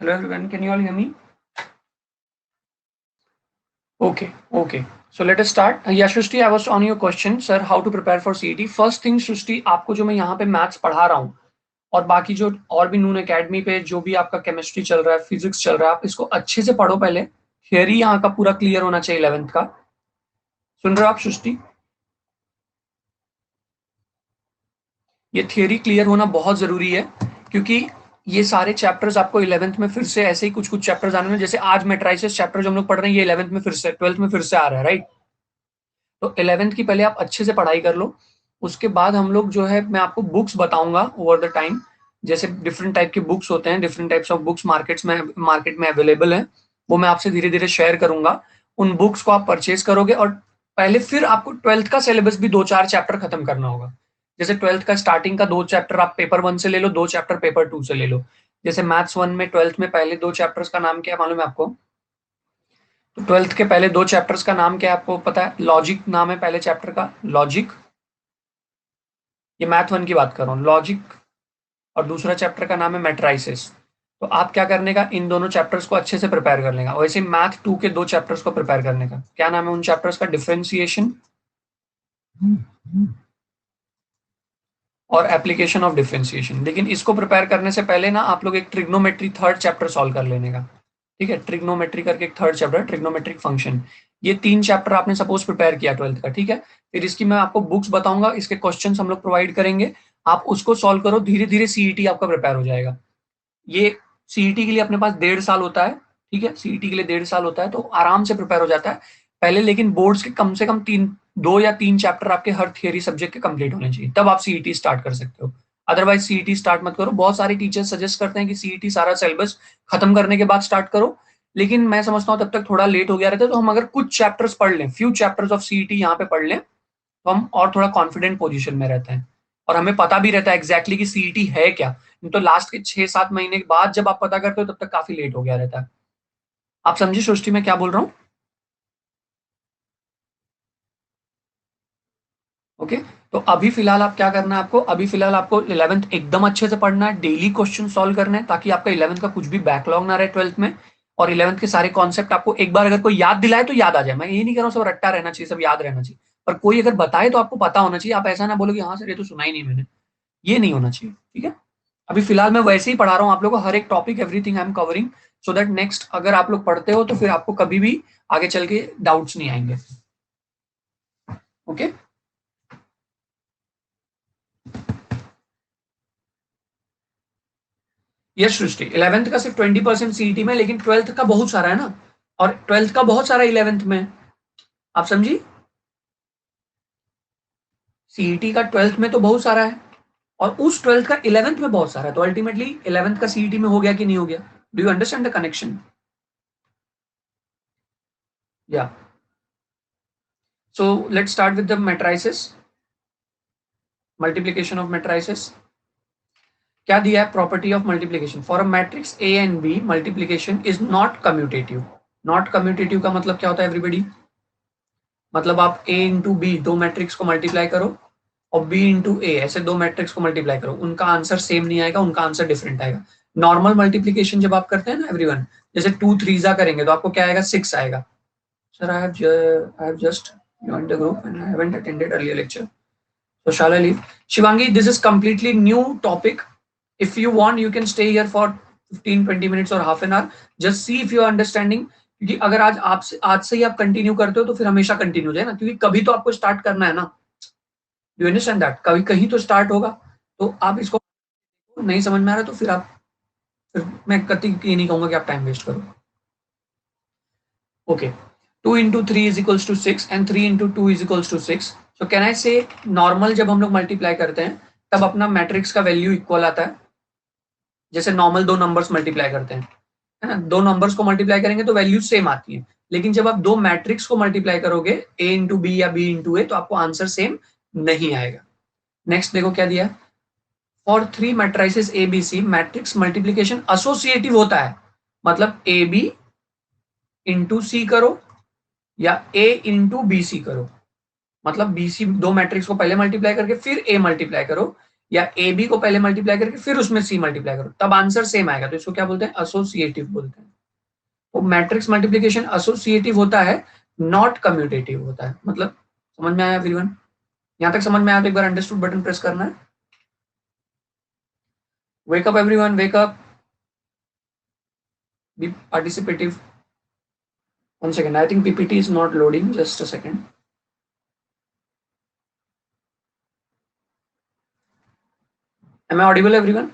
Hello everyone, can you all hear me? Okay. So let us start. Yeah, Shrishti, I was on your question, sir, how to prepare for CET. First thing, Shrishti, आपको जो मैं यहाँ पे maths पढ़ा रहा हूँ और बाकी जो और भी नून एकेडमी पे जो भी आपका केमिस्ट्री चल रहा है, फिजिक्स चल रहा है, आप इसको अच्छे से पढ़ो पहले. थियरी यहाँ का पूरा क्लियर होना चाहिए 11th का. सुन रहे हो आप सृष्टि? ये थियरी क्लियर होना बहुत जरूरी है क्योंकि ये सारे चैप्टर्स आपको 11th में फिर से ऐसे ही कुछ कुछ चैप्टर्स आने में, जैसे आज मेट्राइसिस चैप्टर जो हम लोग पढ़ रहे हैं ये 11th में फिर से 12th में फिर से आ रहा है, राइट? तो 11th की पहले आप अच्छे से पढ़ाई कर लो. उसके बाद हम लोग जो है मैं आपको बुक्स बताऊंगा ओवर द टाइम. जैसे डिफरेंट टाइप के बुक्स होते हैं, different types of books market में अवेलेबल है, वो मैं आपसे धीरे धीरे शेयर करूंगा. उन बुक्स को आप परचेज करोगे और पहले फिर आपको 12th का सिलेबस भी 2-4 चैप्टर खत्म करना होगा. जैसे 12th का स्टार्टिंग का 2 चैप्टर आप पेपर 1 से ले लो, 2 चैप्टर पेपर 2 से ले लो. जैसे मैथ्स 1 में 12th में पहले 2 चैप्टर्स का नाम क्या है मालूम है आपको? तो 12th के पहले 2 चैप्टर्स का नाम क्या है आपको पता है? लॉजिक नाम है पहले चैप्टर का, लॉजिक. ये मैथ 1 की बात कर रहा हूँ, लॉजिक. और दूसरा चैप्टर का नाम है मैट्राइसिस. तो आप क्या करने का, इन दोनों चैप्टर्स को अच्छे से प्रिपेयर कर लेगा. वैसे मैथ 2 के 2 चैप्टर्स को प्रिपेयर करने का. क्या नाम है उन चैप्टर्स का? डिफरेंशिएशन और एप्लीकेशन ऑफ डिफरेंशिएशन. लेकिन इसको प्रिपेयर करने से पहले ना आप लोग एक ट्रिग्नोमेट्री थर्ड चैप्टर सॉल्व कर लेने का. ठीक है, ट्रिग्नोमेट्री करके एक थर्ड चैप्टर, ट्रिग्नोमेट्रिक फंक्शन. ये 3 चैप्टर आपने सपोज प्रिपेयर किया 12th का, ठीक है. फिर इसकी मैं आपको बुक्स बताऊंगा, इसके क्वेश्चंस हम लोग प्रोवाइड करेंगे. आप उसको सॉल्व करो, धीरे धीरे सीईटी आपका प्रिपेयर हो जाएगा. ये सीईटी के लिए अपने पास 1.5 साल होता है. ठीक है, सीईटी के लिए 1.5 साल होता है, तो आराम से प्रिपेयर हो जाता है पहले. लेकिन बोर्ड्स के कम से कम 2 या 3 चैप्टर आपके हर थियरी सब्जेक्ट के कंप्लीट होने चाहिए, तब आप सीईटी स्टार्ट कर सकते हो. अदरवाइज सीईटी स्टार्ट मत करो. बहुत सारे टीचर्स सजेस्ट करते हैं कि सीईटी सारा सिलेबस खत्म करने के बाद स्टार्ट करो, लेकिन मैं समझता हूँ तब तक थोड़ा लेट हो गया रहता है. तो हम अगर कुछ चैप्टर्स पढ़ लें, फ्यू चैप्टर्स ऑफ सीईटी यहाँ पे पढ़ लें, तो हम और थोड़ा कॉन्फिडेंट पोजीशन में रहते हैं और हमें पता भी रहता है एग्जैक्टली कि सीईटी है क्या. तो लास्ट के 6-7 महीने के बाद जब आप पता करते हो तब तक काफी लेट हो गया रहता है. आप समझे सृष्टि में क्या बोल रहा हूँ? ओके. तो अभी फिलहाल आप क्या करना है आपको, अभी फिलहाल आपको 11th एकदम अच्छे से पढ़ना है, डेली क्वेश्चन सॉल्व करना है, ताकि आपका 11th का कुछ भी बैकलॉग ना रहे 12th में. और 11th के सारे कॉन्सेप्ट आपको एक बार अगर कोई याद दिलाए तो याद आ जाए. मैं ये नहीं कह रहा हूँ सब रट्टा रहना चाहिए, सब याद रहना चाहिए, पर कोई अगर बताए तो आपको पता होना चाहिए. आप ऐसा ना बोलो कि हाँ सर ये तो सुना ही नहीं मैंने, ये नहीं होना चाहिए. ठीक है. अभी फिलहाल मैं वैसे ही पढ़ा रहा हूँ आप लोगों को, हर एक topic everything I am covering, so that next अगर आप लोग पढ़ते हो तो फिर आपको कभी भी आगे चल के डाउट्स नहीं आएंगे. ओके. यस सृष्टि, 11th का सिर्फ 20% सीईटी में, लेकिन 12th का बहुत सारा है ना, और 12th का बहुत सारा 11th में. आप समझी? सीईटी का 12th में तो बहुत सारा है और उस 12th का 11th में बहुत सारा है, तो अल्टीमेटली 11th का सीईटी में हो गया कि नहीं हो गया? Do you understand the connection? Yeah. So let's start with the matrices, multiplication of matrices. क्या दिया है? Property of multiplication. For a matrix A and B multiplication is not commutative. Not commutative का मतलब क्या होता है एवरीबॉडी? मतलब आप a इंटू बी, दो मैट्रिक्स को मल्टीप्लाई करो, और b इंटू ए, ऐसे दो मैट्रिक्स को मल्टीप्लाई करो, उनका आंसर सेम नहीं आएगा, उनका आंसर डिफरेंट आएगा. नॉर्मल मल्टीप्लीकेशन जब आप करते हैं ना एवरीवन, जैसे 2 3 करेंगे तो आपको क्या आएगा? 6 आएगा. Sir I have just joined the group and I haven't attended earlier lecture. So shall I leave? Shivangi, this is completely new topic. If you want, you can stay here for 15-20 minutes or half an hour. Just see if you are understanding. क्योंकि अगर आज से ही आप continue करते हो तो फिर हमेशा कंटिन्यू जाए ना, क्योंकि कभी तो आपको स्टार्ट करना है ना. You understand that? कभी कहीं तो स्टार्ट होगा. तो आप इसको नहीं समझ में आ रहा तो फिर मैं कभी ये नहीं कहूंगा कि आप टाइम वेस्ट करो. Okay. 2 into 3 is equals to 6 and 3 into 2 is equals to 6. So can I say normal जब हम लोग मल्टीप्लाई करते हैं तब अपना मैट्रिक्स का वैल्यू इक्वल आता है. जैसे नॉर्मल दो नंबर्स मल्टीप्लाई करते हैं, है ना, दो नंबर्स को मल्टीप्लाई करेंगे तो वैल्यू सेम आती है. लेकिन जब आप दो मैट्रिक्स को मल्टीप्लाई करोगे, a इंटू बी या b इंटू ए, तो आपको आंसर सेम नहीं आएगा. नेक्स्ट देखो क्या दिया. For 3 matrices A B C matrix multiplication associative होता है. मतलब ए बी इंटू सी करो या ए इंटू बी सी करो. मतलब बी सी दो मैट्रिक्स को पहले मल्टीप्लाई करके फिर ए मल्टीप्लाई करो, या ए बी को पहले मल्टीप्लाई करके फिर उसमें सी मल्टीप्लाई करो, तब आंसर सेम आएगा। तो इसको क्या बोलते हैं? एसोसिएटिव बोलते हैं। तो मैट्रिक्स मल्टीप्लिकेशन एसोसिएटिव होता है, नॉट कम्यूटेटिव होता है। मतलब समझ में आया एवरीवन? यहां तक समझ में आया तो एक बार अंडरस्टूड बटन प्रेस करना है। Wake up everyone, wake up, be participative. One second, I think PPT is not loading. Just a second. Am I audible, everyone?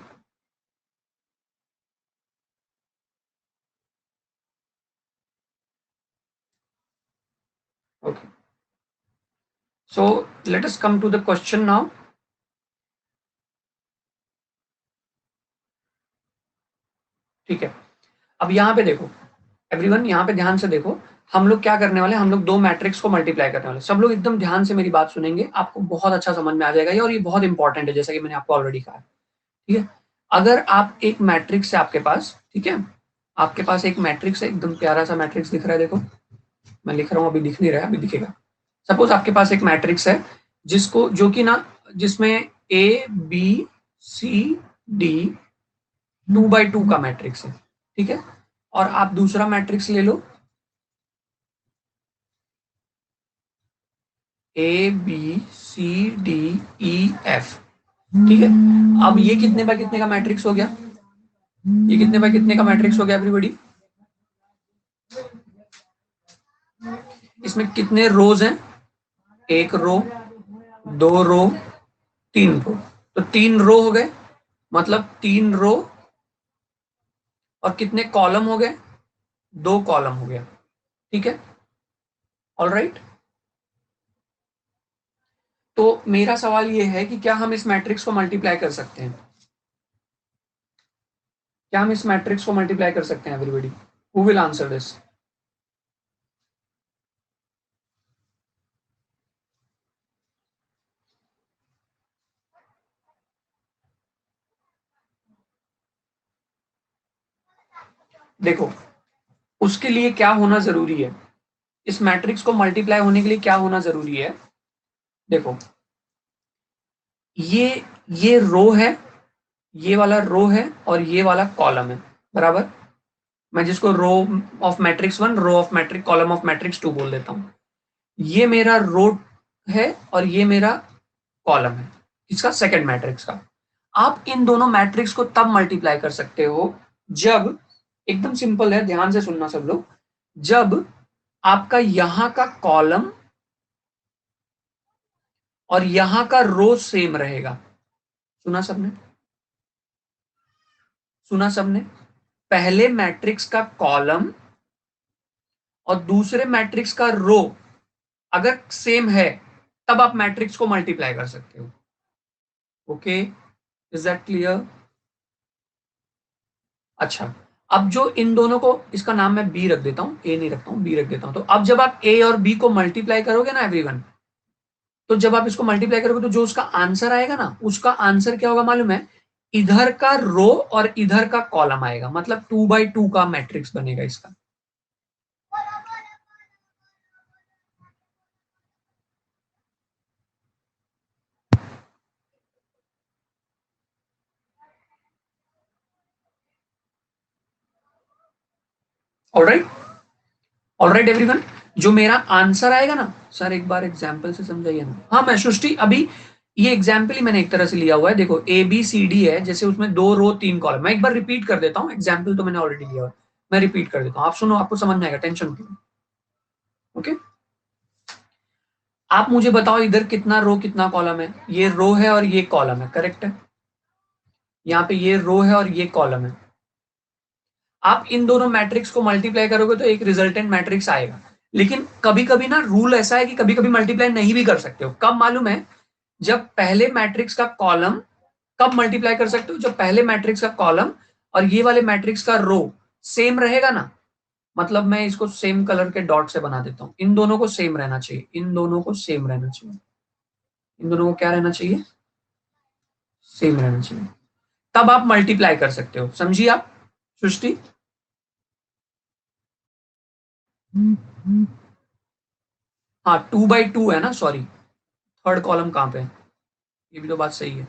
Okay. So let us come to the question now. ठीक है, अब यहाँ पे देखो everyone, यहाँ पे ध्यान से देखो। हम लोग क्या करने वाले? हम लोग दो मैट्रिक्स को मल्टीप्लाई करने वाले। सब लोग एकदम ध्यान से मेरी बात सुनेंगे, आपको बहुत अच्छा समझ में आ जाएगा ये, और ये बहुत इंपॉर्टेंट है, जैसा कि मैंने आपको ऑलरेडी कहा है। ठीक है, अगर आप एक मैट्रिक्स है आपके पास, ठीक है, आपके पास एक मैट्रिक्स है, एकदम प्यारा सा मैट्रिक्स दिख रहा है, देखो मैं लिख रहा हूँ, अभी दिख नहीं रहा है, अभी दिखेगा। सपोज आपके पास एक मैट्रिक्स है जिसको, जो कि ना, जिसमें ए बी सी डी 2x2 का मैट्रिक्स है, ठीक है, और आप दूसरा मैट्रिक्स ले लो, A B C D E F, ठीक है। अब ये कितने बाय कितने का मैट्रिक्स हो गया? ये कितने बाय कितने का मैट्रिक्स हो गया एवरीबॉडी? इसमें कितने रोज हैं? एक रो, दो रो, तीन रो। तो तीन रो हो गए, मतलब तीन रो, और कितने कॉलम हो गए? दो कॉलम हो गया, ठीक है, ऑल राइट। तो मेरा सवाल ये है कि क्या हम इस मैट्रिक्स को मल्टीप्लाई कर सकते हैं? क्या हम इस मैट्रिक्स को मल्टीप्लाई कर सकते हैं everybody? Who will answer this? देखो, उसके लिए क्या होना जरूरी है? इस मैट्रिक्स को मल्टीप्लाई होने के लिए क्या होना जरूरी है? देखो, ये रो है, ये वाला रो है, और ये वाला कॉलम है, बराबर। मैं जिसको row of matrix 1, row of matrix, column of matrix 2 बोल देता हूं। ये मेरा रो है और ये मेरा कॉलम है, इसका सेकंड मैट्रिक्स का। आप इन दोनों मैट्रिक्स को तब मल्टीप्लाई कर सकते हो जब, एकदम सिंपल है, ध्यान से सुनना सब लोग, जब आपका यहां का कॉलम और यहां का रो सेम रहेगा। सुना सबने? सुना सबने? पहले मैट्रिक्स का कॉलम और दूसरे मैट्रिक्स का रो अगर सेम है, तब आप मैट्रिक्स को मल्टीप्लाई कर सकते हो। Okay, is that clear? अच्छा, अब जो इन दोनों को, इसका नाम मैं बी रख देता हूं, ए नहीं रखता हूं, बी रख देता हूं। तो अब जब आप ए और बी को मल्टीप्लाई करोगे ना एवरीवन, तो जब आप इसको मल्टीप्लाई करोगे तो जो उसका आंसर आएगा ना, उसका आंसर क्या होगा मालूम है? इधर का रो और इधर का कॉलम आएगा, मतलब 2x2 का मैट्रिक्स बनेगा इसका। ऑलराइट, ऑलराइट एवरीवन, जो मेरा आंसर आएगा ना, सर एक बार एग्जाम्पल से समझाइए ना। हाँ, मैं सृष्टि, अभी ये एग्जाम्पल ही मैंने एक तरह से लिया हुआ है। देखो, ए बी सी डी है, जैसे उसमें दो रो तीन कॉलम। मैं एक बार रिपीट कर देता हूँ, एग्जाम्पल तो मैंने ऑलरेडी लिया हुआ है, मैं रिपीट कर देता हूँ, आप सुनो, आपको समझ में आएगा, टेंशन क्यों। ओके, आप मुझे बताओ इधर कितना रो कितना कॉलम है? ये रो है और ये कॉलम है, करेक्ट है। यहाँ पे ये रो है और ये कॉलम है। आप इन दोनों मैट्रिक्स को मल्टीप्लाई करोगे तो एक रिजल्टेंट मैट्रिक्स आएगा। लेकिन कभी कभी ना रूल ऐसा है कि कभी कभी मल्टीप्लाई नहीं भी कर सकते हो। कब मालूम है? जब पहले मैट्रिक्स का कॉलम, कब मल्टीप्लाई कर सकते हो? जब पहले मैट्रिक्स का कॉलम और ये वाले मैट्रिक्स का रो सेम रहेगा ना। मतलब मैं इसको सेम कलर के डॉट से बना देता हूं, इन दोनों को सेम रहना चाहिए, इन दोनों को सेम रहना चाहिए, इन दोनों को क्या रहना चाहिए? सेम रहना चाहिए। तब आप मल्टीप्लाई कर सकते हो, समझिए आप सृष्टि? हाँ, 2x2 है ना, सॉरी, थर्ड कॉलम कहां पे है? ये भी तो बात सही है।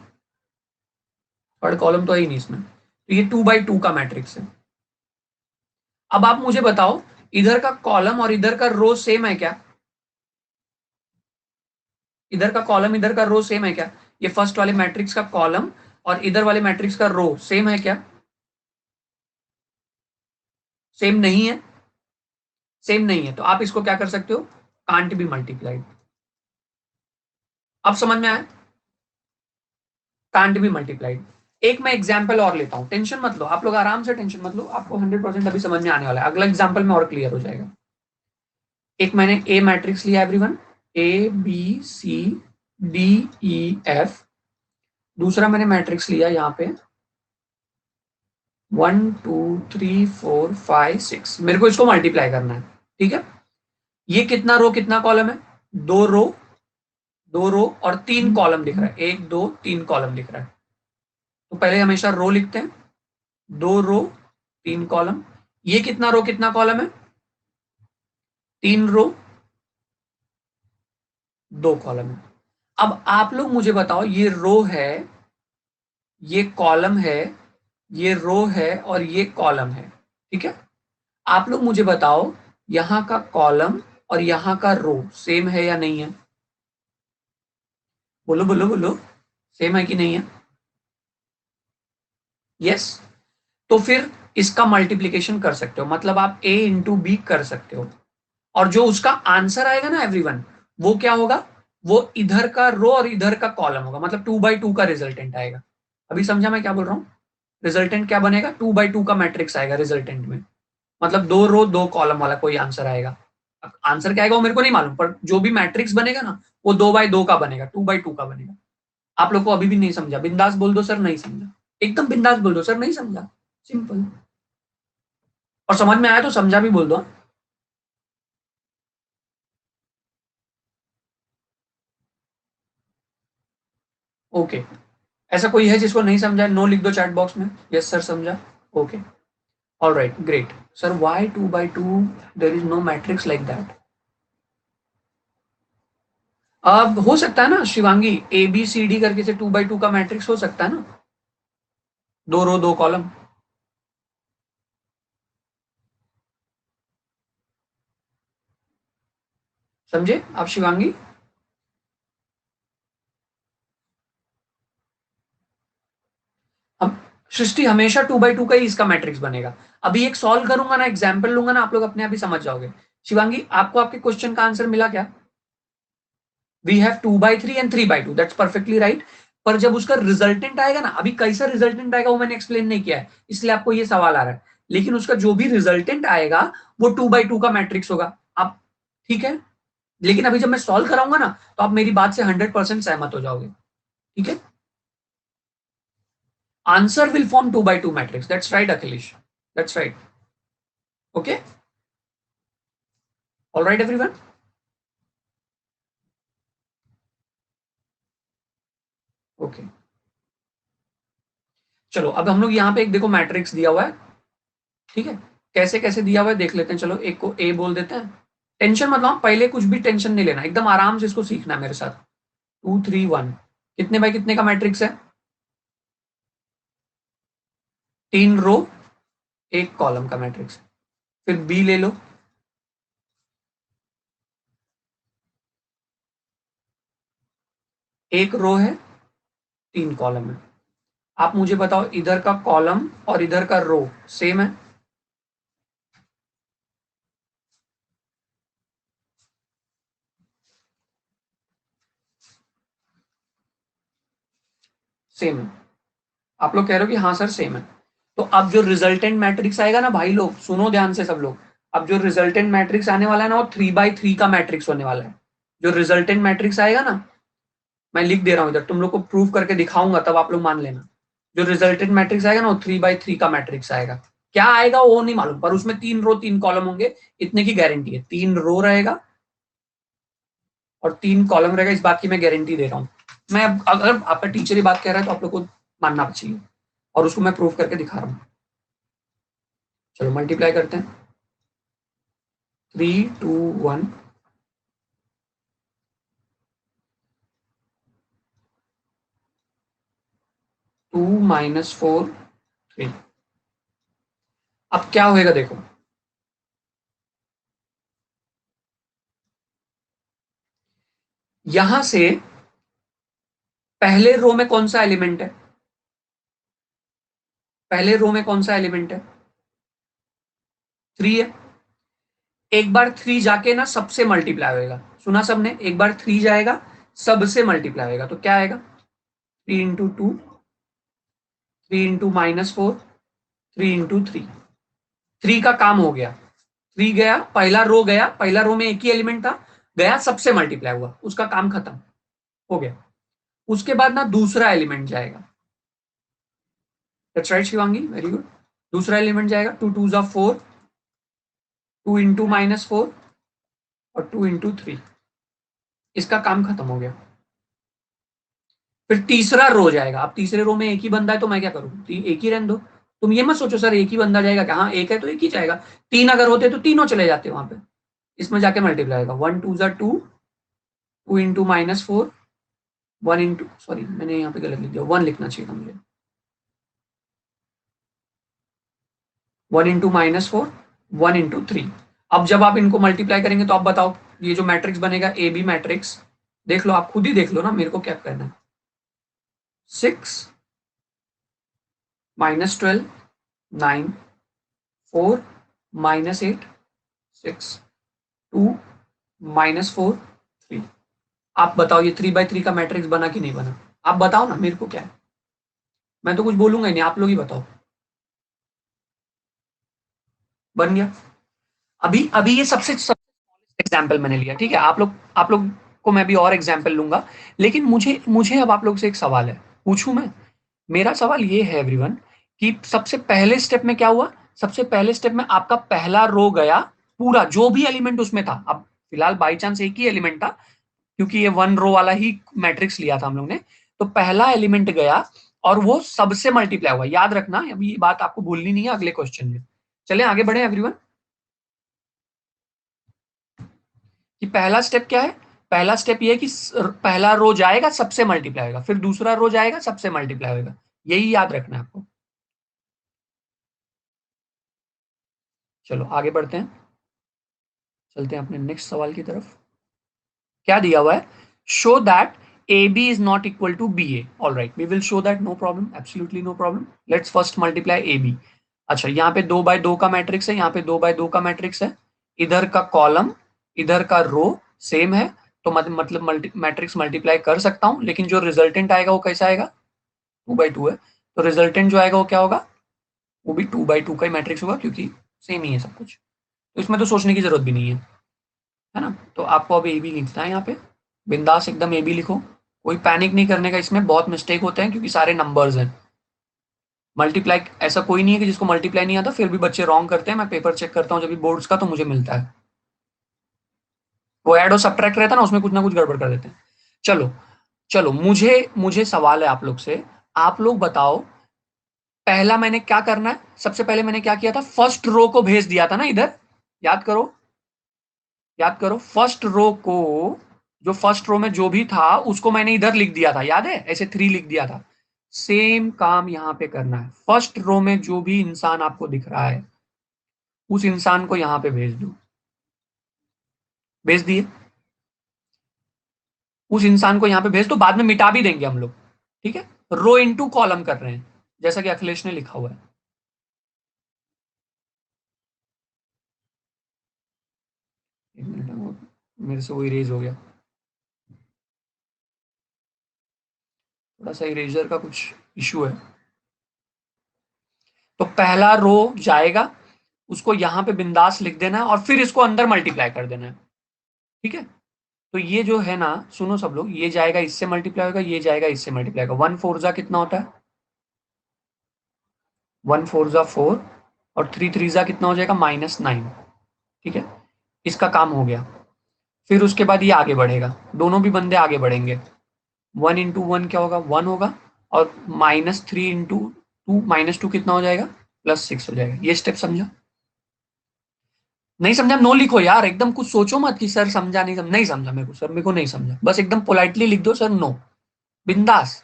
थर्ड कॉलम तो है ही नहीं इसमें, तो ये 2 by 2 का मैट्रिक्स है। अब आप मुझे बताओ, इधर का कॉलम और इधर का रो सेम है क्या? इधर का कॉलम इधर का रो सेम है क्या? ये फर्स्ट वाले मैट्रिक्स का कॉलम और इधर वाले मैट्रिक्स का रो सेम है क्या? सेम नहीं है। सेम नहीं है तो आप इसको क्या कर सकते हो? Can't be multiplied. अब समझ में आया? Can't be multiplied. एक मैं एग्जाम्पल और लेता हूं, टेंशन मत लो आप लोग, आराम से टेंशन मत लो, आपको 100% अभी समझ में आने वाला है, अगला एग्जाम्पल में और क्लियर हो जाएगा। एक मैंने ए मैट्रिक्स लिया everyone, A B C D E F. दूसरा मैंने मैट्रिक्स लिया यहाँ पे 1 2 3 4 5 6, मेरे को इसको मल्टीप्लाई करना है। ठीक है, ये कितना रो कितना कॉलम है? दो रो, दो रो और 3 कॉलम दिख रहा है, 1 2 3 कॉलम दिख रहा है। तो पहले हमेशा रो लिखते हैं, 2 रो 3 कॉलम। ये कितना रो कितना कॉलम है? 3 रो 2 कॉलम है। अब आप लोग मुझे बताओ, ये रो है, ये कॉलम है, ये रो है और ये कॉलम है। ठीक है, आप लोग मुझे बताओ, यहां का कॉलम और यहां का रो सेम है या नहीं है? बोलो बोलो बोलो, सेम है कि नहीं है? यस। तो फिर इसका मल्टीप्लीकेशन कर सकते हो, मतलब आप a इंटू बी कर सकते हो, और जो उसका आंसर आएगा ना एवरीवन, वो क्या होगा? वो इधर का रो और इधर का कॉलम होगा, मतलब 2 by 2 का रिजल्टेंट आएगा। अभी समझा मैं क्या बोल रहा हूँ? रिजल्टेंट क्या बनेगा? 2 by 2 का मैट्रिक्स आएगा रिजल्टेंट में, मतलब 2 रो 2 कॉलम वाला कोई आंसर आएगा। आंसर क्या आएगा वो मेरे को नहीं मालूम, पर जो भी मैट्रिक्स बनेगा ना, वो 2 by 2 का बनेगा, 2 by 2 का बनेगा। आप लोग को अभी भी नहीं समझा? बिंदास बोल दो सर नहीं समझा, एकदम बिंदास बोल दो सर नहीं समझा, सिंपल। और समझ में आया तो समझा भी बोल दो। ओके, ऐसा कोई है जिसको नहीं समझा? नो लिख दो चैट बॉक्स में, यस सर समझा। Okay, all right great sir, why 2 by 2 there is no matrix like that? अब हो सकता है ना Shivangi, A B C D करके से 2 by 2 का मैट्रिक्स हो सकता है ना, 2 रो 2 कॉलम। समझे आप शिवांगी? अब सृष्टि हमेशा 2 by 2 का ही इसका मैट्रिक्स बनेगा। अभी एक सॉल्व करूंगा ना, एग्जाम्पल लूंगा ना, आप लोग अपने आप ही समझ जाओगे। शिवांगी आपको आपके क्वेश्चन का आंसर मिला क्या? We have 2 by 3 and 3 by 2, that's perfectly right. पर जब उसका रिजल्टेंट आएगा ना, अभी कैसा रिजल्टेंट आएगा वो मैंने एक्सप्लेन नहीं किया है, इसलिए आपको ये सवाल आ रहा है, लेकिन उसका जो भी रिजल्टेंट आएगा वो 2 by 2 का मैट्रिक्स होगा। आप ठीक है, लेकिन अभी जब मैं सॉल्व कराऊंगा ना, तो आप मेरी बात से 100% सहमत हो जाओगे। ठीक है, answer will form 2 by 2 matrix, that's right Akhilesh, that's right. Okay, all right everyone. Okay, चलो अब हम लोग यहाँ पे एक देखो मैट्रिक्स दिया हुआ है। ठीक है, कैसे कैसे दिया हुआ है देख लेते हैं। चलो एक को ए बोल देते हैं, टेंशन मतलब पहले कुछ भी टेंशन नहीं लेना, एकदम आराम से इसको सीखना है मेरे साथ। 2 3 1, कितने बाई कितने का मैट्रिक्स है? 3 रो 1 कॉलम का मैट्रिक्स है। फिर बी ले लो, एक रो है 3 कॉलम है। आप मुझे बताओ, इधर का कॉलम और इधर का रो सेम है? सेम है। आप लोग कह रहे हो कि हाँ सर सेम है। तो अब जो रिजल्टेंट मैट्रिक्स आएगा ना भाई लोग, सुनो ध्यान से सब लोग, अब जो रिजल्टेंट मैट्रिक्स आने वाला है ना, वो 3 by 3 का मैट्रिक्स होने वाला है। जो रिजल्टेंट मैट्रिक्स आएगा ना, मैं लिख दे रहा हूं इधर, तुम लोग को प्रूव करके दिखाऊंगा तब आप लोग मान लेना। जो रिजल्टेंट मैट्रिक्स आएगा ना, वो 3 by 3 का मैट्रिक्स आएगा। क्या आएगा वो नहीं मालूम, पर उसमें 3 रो 3 कॉलम होंगे, इतने की गारंटी है। 3 रो रहेगा और 3 कॉलम रहेगा, इस बात की मैं गारंटी दे रहा हूँ। मैं अगर आपका टीचर ही बात कह रहा है तो आप लोग को मानना चाहिए, और उसको मैं प्रूव करके दिखा रहा हूँ। चलो मल्टीप्लाई करते हैं, 3 2 1, 2 2 -4 3। अब क्या होएगा देखो, यहां से पहले रो में कौन सा एलिमेंट है, पहले रो में कौन सा एलिमेंट है, 3 है। एक बार 3 जाके ना सबसे मल्टीप्लाई होएगा, सुना सबने, एक बार 3 जाएगा सबसे मल्टीप्लाई होएगा, तो क्या आएगा 3 इंटू 2, 3 इंटू -4, 3 इंटू 3। 3 का काम हो गया, 3 गया, पहला रो गया, पहला रो में एक ही एलिमेंट था, गया सबसे मल्टीप्लाई हुआ, उसका काम खत्म हो गया। उसके बाद ना दूसरा एलिमेंट जाएगा, that's right Shivangi, very good. दूसरा एलिमेंट जाएगा, 2 2 जा 4, 2 इंटू -4 और 2 इंटू 3, इसका काम खत्म हो गया। फिर तीसरा रो जाएगा, अब तीसरे रो में एक ही बंदा है तो मैं क्या करूं, एक ही रहने दो। तुम ये मत सोचो सर एक ही बंदा जाएगा क्या, हाँ एक है तो एक ही जाएगा, 3 अगर होते तो तीनों चले जाते वहां पे, इसमें जाके मल्टीप्लाई होगा, 1 2 जा 2, 2 इंटू -4, 1 इंटू, सॉरी मैंने यहाँ पे गलत लिख दिया, 1 लिखना चाहिए था मुझे, 1 इंटू -4, 1 इंटू 3। अब जब आप इनको मल्टीप्लाई करेंगे तो आप बताओ ये जो मैट्रिक्स बनेगा ए बी मैट्रिक्स, देख लो आप खुद ही देख लो ना, मेरे को क्या करना है, 6 -12 9, 4 -8 6, 2 -4 3। आप बताओ ये 3/3 का मैट्रिक्स बना कि नहीं बना, आप बताओ ना, मेरे को क्या है, मैं तो कुछ बोलूंगा ही नहीं, आप लोग ही बताओ। बन गया। अभी अभी ये सबसे एग्जाम्पल मैंने लिया, ठीक है, आप लोग को मैं भी और एग्जाम्पल लूंगा, लेकिन मुझे मुझे अब आप लोग से एक सवाल है, पूछूं मैं। मेरा सवाल ये है एवरीवन कि सबसे पहले स्टेप में क्या हुआ, सबसे पहले स्टेप में आपका पहला रो गया पूरा, जो भी एलिमेंट उसमें था, अब फिलहाल बाई चांस एक ही एलिमेंट था क्योंकि ये 1 रो वाला ही मैट्रिक्स लिया था हम लोग ने, तो पहला एलिमेंट गया और वो सबसे मल्टीप्लाई हुआ, याद रखना अभी ये बात आपको भूलनी नहीं है अगले क्वेश्चन में। चले आगे बढ़े एवरीवन, कि पहला स्टेप क्या है, पहला स्टेप ये है कि पहला रो जाएगा सबसे मल्टीप्लाई होगा, फिर दूसरा रो जाएगा सबसे मल्टीप्लाई होगा, यही याद रखना है आपको। चलो आगे बढ़ते हैं, चलते हैं अपने नेक्स्ट सवाल की तरफ। क्या दिया हुआ है, show that A B is not equal to B A, all right we will show that, no problem, absolutely no problem, let's first multiply A B. अच्छा यहाँ पे 2/2 का मैट्रिक्स है, यहाँ पे 2/2 का मैट्रिक्स है, इधर का कॉलम इधर का रो सेम है, तो मतलब मैट्रिक्स मल्टीप्लाई कर सकता हूँ, लेकिन जो रिजल्टेंट आएगा वो कैसा आएगा, 2/2 है, तो रिजल्टेंट जो आएगा वो क्या होगा, वो भी 2/2 का ही मैट्रिक्स होगा, क्योंकि सेम ही है सब कुछ, तो इसमें तो सोचने की जरूरत भी नहीं है ना। तो आपको अब ए बी लिखना है, यहाँ पे बिंदास एकदम ए बी लिखो, कोई पैनिक नहीं करने का, इसमें बहुत मिस्टेक होते हैं क्योंकि सारे नंबर्स हैं। मल्टीप्लाई ऐसा कोई नहीं है कि जिसको मल्टीप्लाई नहीं आता, फिर भी बच्चे रॉन्ग करते हैं, मैं पेपर चेक करता हूँ जब भी बोर्ड्स का, तो मुझे मिलता है वो ऐड और सब्ट्रैक्ट रहता है ना, उसमें कुछ ना कुछ गड़बड़ कर देते हैं। चलो चलो, मुझे मुझे सवाल है आप लोग से, आप लोग बताओ, पहला मैंने क्या करना है, सबसे पहले मैंने क्या किया था, फर्स्ट रो को भेज दिया था ना इधर, याद करो, याद करो, फर्स्ट रो को, जो फर्स्ट रो में जो भी था उसको मैंने इधर लिख दिया था, याद है, ऐसे 3 लिख दिया था। सेम काम यहां पे करना है, फर्स्ट रो में जो भी इंसान आपको दिख रहा है उस इंसान को यहां पे भेज दो, भेज दिए, उस इंसान को यहां पे भेज दो, बाद में मिटा भी देंगे हम लोग, ठीक है। रो इनटू कॉलम कर रहे हैं, जैसा कि अखिलेश ने लिखा हुआ है। एक मिनट, मेरे से वो इरेज हो गया, थोड़ा सा इरेजर का कुछ इशू है। तो पहला रो जाएगा, उसको यहां पे बिंदास लिख देना है और फिर इसको अंदर मल्टीप्लाई कर देना है, ठीक है। तो ये जो है ना, सुनो सब लोग, ये जाएगा इससे मल्टीप्लाई होगा, ये जाएगा इससे मल्टीप्लाई होगा, 1 4 जा कितना होता है, 1 4 जा 4 और 3 3 जा कितना हो जाएगा, -9, ठीक है, इसका काम हो गया। फिर उसके बाद ये आगे बढ़ेगा, दोनों भी बंदे आगे बढ़ेंगे, 1 इंटू 1 क्या होगा, 1 होगा, और -3 इंटू 2, -2 कितना हो जाएगा, +6 हो जाएगा। ये स्टेप समझा, नहीं समझा नो लिखो यार, एकदम कुछ सोचो मत कि सर समझा नहीं समझा, नहीं समझा मेरे को सर, मेरे को नहीं समझा, बस एकदम पोलाइटली लिख दो सर नो, बिंदास,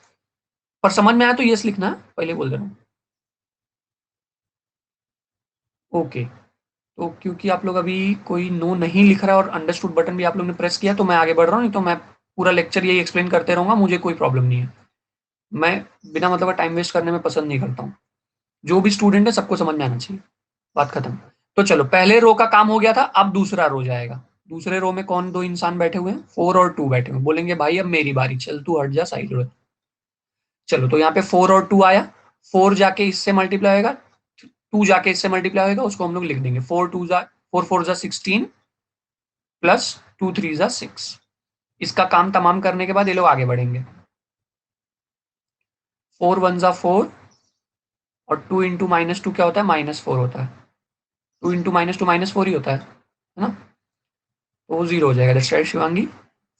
पर समझ में आया तो यस लिखना है, पहले बोल दे रहा हूँ। ओके, तो क्योंकि आप लोग अभी कोई नो नहीं लिख रहा है और अंडरस्टूड बटन भी आप लोग ने प्रेस किया, तो मैं आगे बढ़ रहा हूँ, नहीं तो मैं पूरा लेक्चर यही एक्सप्लेन करते रहूंगा, मुझे कोई प्रॉब्लम नहीं है। मैं बिना मतलब टाइम वेस्ट करने में पसंद नहीं करता हूँ। जो भी स्टूडेंट है सबको समझ में आना चाहिए, बात खत्म। तो चलो, पहले रो का काम हो गया था, अब दूसरा रो जाएगा। दूसरे रो में कौन दो इंसान बैठे हुए हैं? 4 और 2 बैठे हुए हैं। बोलेंगे भाई अब मेरी बारी, चल तू हट जा साइड में। चलो, तो यहाँ पे 4 और 2 आया। 4 जाके इससे मल्टीप्लाई होगा, 2 जाके इससे मल्टीप्लाई होगा, उसको हम लोग लिख देंगे 4 4 जा 16 प्लस 2 3 जा 6। इसका काम तमाम करने के बाद ये लोग आगे बढ़ेंगे। 4 1 जा 4 और 2 इंटू -2 क्या होता है? -4 होता है। 2 इंटू -2 -4 ही होता है ना? तो वो 0 हो जाएगा। That's right Shivangi.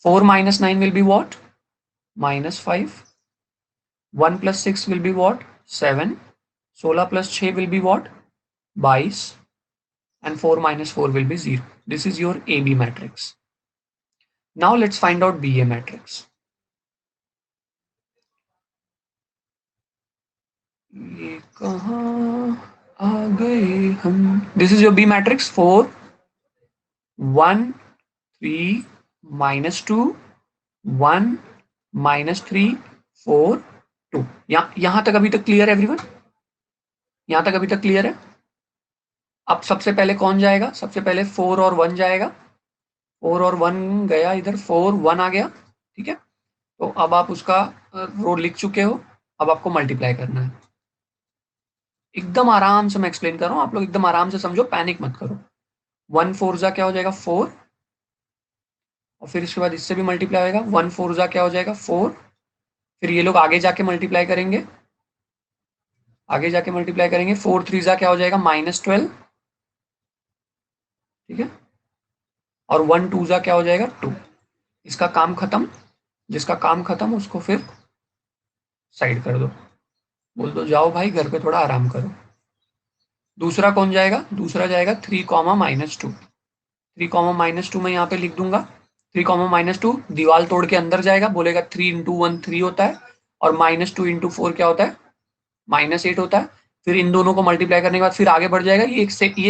4 minus 9 will be what? -5. 1 plus 6 will be what? 7. 16 plus 6 will be what? 22. And 4 minus 4 will be 0. This is your AB matrix. Now let's find out BA matrix. ये कहाँ आ गए हम? This is your B matrix. 4 1 3 -2 1 -3 4 2। यहां तक अभी तक clear है everyone? यहां तक अभी तक क्लियर है? अब सबसे पहले कौन जाएगा? सबसे पहले 4 और 1 जाएगा। 4 और 1 गया इधर, 4 1 आ गया। ठीक है, तो अब आप उसका रो लिख चुके हो। अब आपको मल्टीप्लाई करना है। एकदम आराम से मैं एक्सप्लेन कर रहा हूँ, आप लोग एकदम आराम से समझो, पैनिक मत करो। 1 4 जा क्या हो जाएगा? 4। और फिर इसके बाद इससे भी मल्टीप्लाई होगा। 1 4 जा क्या हो जाएगा? 4। फिर ये लोग आगे जाके मल्टीप्लाई करेंगे। आगे जाके मल्टीप्लाई करेंगे। 4 3 जा क्या हो जाएगा? -12। ठीक है, और 1 2 जा क्या हो जाएगा? 2। इसका काम खत्म। जिसका काम खत्म उसको फिर साइड कर दो, बोल दो जाओ भाई घर पे थोड़ा आराम करो। दूसरा कौन जाएगा? दूसरा जाएगा 3 -2। 3 -2 मैं यहाँ पे लिख दूंगा। 3 -2 दीवार तोड़ के अंदर जाएगा, बोलेगा 3 इंटू 1 3 होता है, और -2 इंटू 4 क्या होता है? -8 होता है। फिर इन दोनों को मल्टीप्लाई करने के बाद फिर आगे बढ़ जाएगा। ये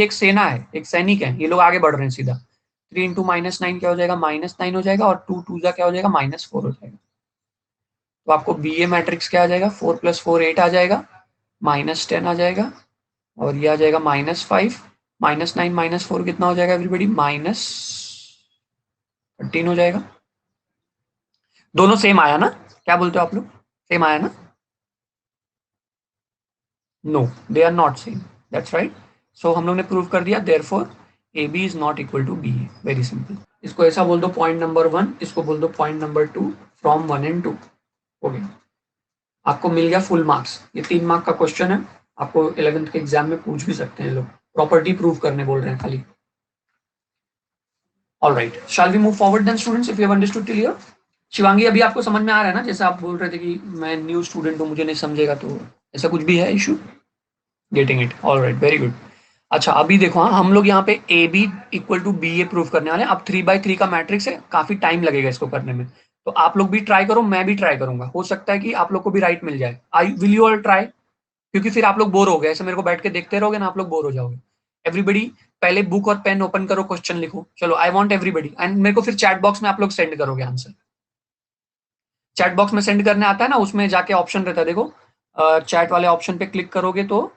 एक सेना है, एक सैनिक है, ये लोग आगे बढ़ रहे हैं सीधा। 3 इंटू -9 क्या हो जाएगा? -9 हो जाएगा, और 2 2 क्या हो जाएगा? -4 हो जाएगा। तो आपको बी ए मैट्रिक्स क्या आ जाएगा? 4 + 4 8 आ जाएगा, -10 आ जाएगा, और ये आ जाएगा -5। -9 -4 कितना हो जाएगा एवरीबॉडी? -13 हो जाएगा। दोनों सेम आया ना? क्या बोलते हो आप लोग? सेम आया ना? No, they are not same. That's right. So हम लोग ने प्रूव कर दिया, therefore A B is not equal to B A. Very simple. इसको ऐसा बोल दो, पॉइंट नंबर 1, इसको बोल दो पॉइंट नंबर 2, फ्रॉम 1 and 2। हो गया, आपको मिल गया फुल मार्क्स। ये 3 मार्क का क्वेश्चन है, आपको 11th के एग्जाम में पूछ भी सकते हैं लोग। प्रॉपर्टी प्रूव करने बोल रहे हैं खाली। Alright, shall we move forward then students, if you have understood till here? Shivangi, अभी आपको समझ में आ रहा है ना? जैसे आप बोल रहे थे कि मैं न्यू स्टूडेंट हूँ, मुझे नहीं समझेगा, तो ऐसा कुछ भी है issue? Getting it, alright, very good. अच्छा, अभी देखो, हाँ, हम लोग यहाँ पे A B equal to B A prove करने वाले हैं। अब 3x3 का मैट्रिक्स है, काफी टाइम लगेगा इसको करने में, तो आप लोग भी ट्राई करो, मैं भी ट्राई करूंगा। हो सकता है कि आप लोग को भी राइट मिल जाए। I will you all try? क्योंकि फिर आप लोग बोर हो गए, ऐसे मेरे को बैठ के देखते रहोगे ना, आप लोग बोर हो जाओगे। एवरीबडी पहले बुक और पेन ओपन करो, क्वेश्चन लिखो। चलो, आई वांट एवरीबडी, एंड मेरे को फिर चैट बॉक्स में आप लोग सेंड करोगे आंसर। चैट बॉक्स में सेंड करने आता है ना, उसमें जाके ऑप्शन रहता है, देखो, चैट वाले ऑप्शन पे क्लिक करोगे तो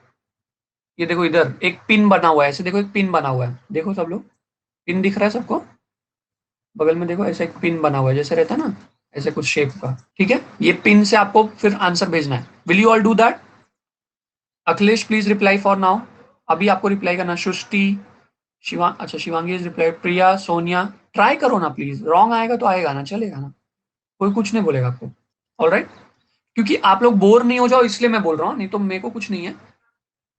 ये देखो, इधर एक पिन बना हुआ है, ऐसे देखो, एक पिन बना हुआ है, देखो सब लोग, पिन दिख रहा है सबको? बगल में देखो, ऐसा एक पिन बना हुआ है, जैसे रहता है ना, ऐसे कुछ शेप का। ठीक है, ये पिन से आपको फिर आंसर भेजना है। Will you all do that? Akhilesh please reply for now. अभी आपको रिप्लाई करना। सृष्टि, अच्छा, Shivangi is reply, Priya, Sonia, try करो ना प्लीज। रॉन्ग आएगा तो आएगा ना, चलेगा ना, कोई कुछ नहीं बोलेगा आपको। ऑलराइट, क्योंकि आप लोग बोर नहीं हो जाओ इसलिए मैं बोल रहा हूँ, नहीं तो मेरे को कुछ नहीं है।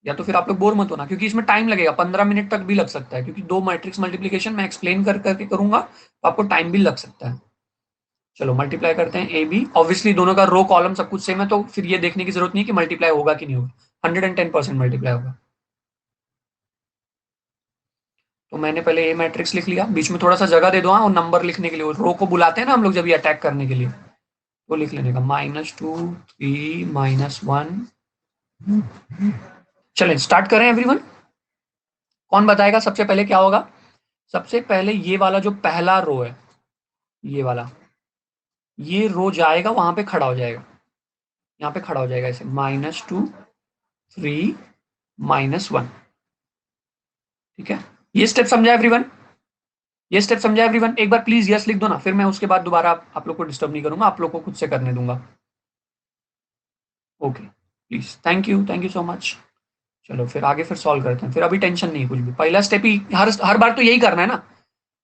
या तो फिर आप लोग बोर मत होना, क्योंकि इसमें टाइम लगेगा, 15 मिनट तक भी लग सकता है, क्योंकि 2 मैट्रिक्स मल्टीप्लीकेशन मैं एक्सप्लेन कर करके करूंगा, तो आपको टाइम भी लग सकता है। चलो, मल्टीप्लाई करते हैं ए बी। ऑब्वियसली दोनों का रो कॉलम सब कुछ सेम है, तो फिर ये देखने की जरूरत नहीं है कि मल्टीप्लाई होगा कि नहीं होगा। 110% मल्टीप्लाई होगा। तो मैंने पहले ए मैट्रिक्स लिख लिया, बीच में थोड़ा सा जगह दे दो, हाँ, और नंबर लिखने के लिए। रो को बुलाते हैं ना हम लोग जब ये अटैक करने के लिए, वो लिख लेने का -2 3 -1। चलें स्टार्ट करें एवरीवन। कौन बताएगा सबसे पहले क्या होगा? सबसे पहले ये वाला जो पहला रो है, ये वाला, ये रो जाएगा वहां पे खड़ा हो जाएगा, यहाँ पे खड़ा हो जाएगा ऐसे -2 3 -1। ठीक है, ये स्टेप समझा एवरीवन? ये स्टेप समझा एवरीवन? एक बार प्लीज यस लिख दो ना, फिर मैं उसके बाद दोबारा आप लोग को डिस्टर्ब नहीं करूंगा, आप लोग को खुद से करने दूंगा। Okay please, thank you so much. चलो फिर आगे फिर सॉल्व करते हैं, फिर अभी टेंशन नहीं कुछ भी, पहला स्टेप ही हर बार तो यही करना है ना।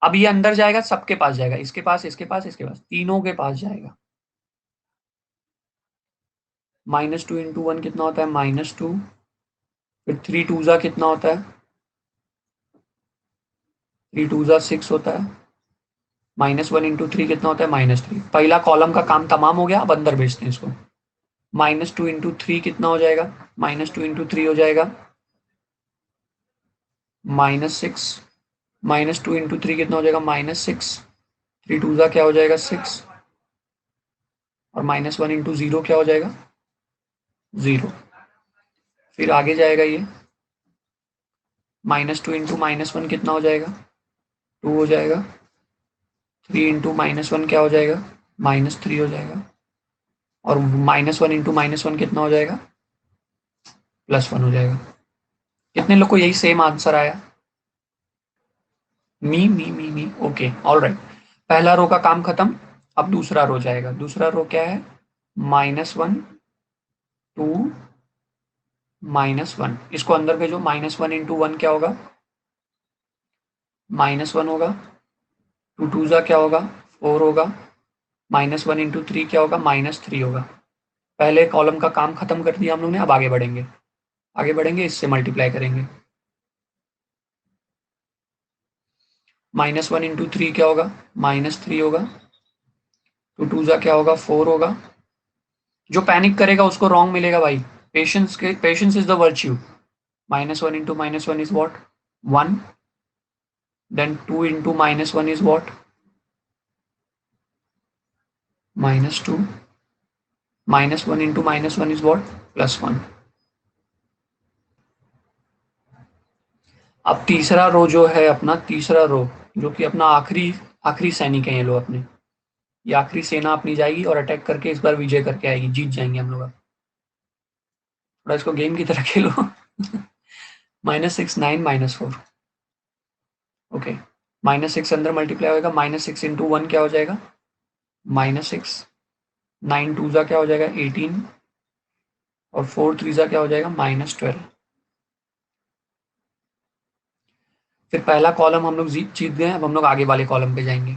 अब ये अंदर जाएगा, सबके पास जाएगा, इसके पास, इसके पास, इसके पास, तीनों के पास जाएगा। -2 इंटू 1 कितना होता है? -2। फिर 3 टू जा कितना होता है? 3 टू जा 6 होता है। -1 इंटू 3 कितना होता है? -3। पहला कॉलम का काम तमाम हो गया, अब अंदर भेजते हैं इसको। -2 इंटू 3 कितना हो जाएगा? -2 इंटू 3 हो जाएगा -6। -2 इंटू 3 कितना हो जाएगा? -6। 3 टू जा क्या हो जाएगा? 6। और -1 इंटू 0 क्या हो जाएगा? 0। फिर आगे जाएगा ये, -2 इंटू -1 कितना हो जाएगा? 2 हो जाएगा। 3 इंटू -1 क्या हो जाएगा? -3 हो जाएगा। और -1 इंटू -1 कितना हो जाएगा? +1 हो जाएगा। कितने लोग को यही सेम आंसर आया? मी ओके ऑलराइट। पहला रो का काम खत्म, अब दूसरा रो जाएगा। दूसरा रो क्या है? -1 2 -1। इसको अंदर भेजो। -1 इंटू 1 क्या होगा? -1 होगा। 2 टू जा क्या होगा? 4 होगा। -1 इंटू 3 क्या होगा? -3 होगा। पहले कॉलम का काम खत्म कर दिया हम लोग ने, अब आगे बढ़ेंगे। आगे बढ़ेंगे, इससे मल्टीप्लाई करेंगे। -1 इंटू 3 क्या होगा? -3 होगा। 2 टू जा क्या होगा? 4 होगा। जो पैनिक करेगा उसको रॉन्ग मिलेगा भाई। Patience is the virtue. -1 into -1 is what? 1। Then 2 into -1 is what? -2। -1 into -1 is what? +1। अब तीसरा रो जो है अपना, तीसरा रो जो कि अपना आखिरी आखिरी सैनिक है, ये लो अपने, ये आखिरी सेना अपनी जाएगी और अटैक करके इस बार विजय करके आएगी, जीत जाएंगे हम लोग। अब थोड़ा इसको गेम की तरह खेलो। -6 9 -4। ओके, -6 अंदर मल्टीप्लाई होगा। -6 इंटू 1 क्या हो जाएगा? -6। 9 टू जा क्या हो जाएगा? 18। और 4 थ्री जा क्या हो जाएगा? -12। फिर पहला कॉलम हम लोग जीत गए, अब हम लोग आगे वाले कॉलम पे जाएंगे।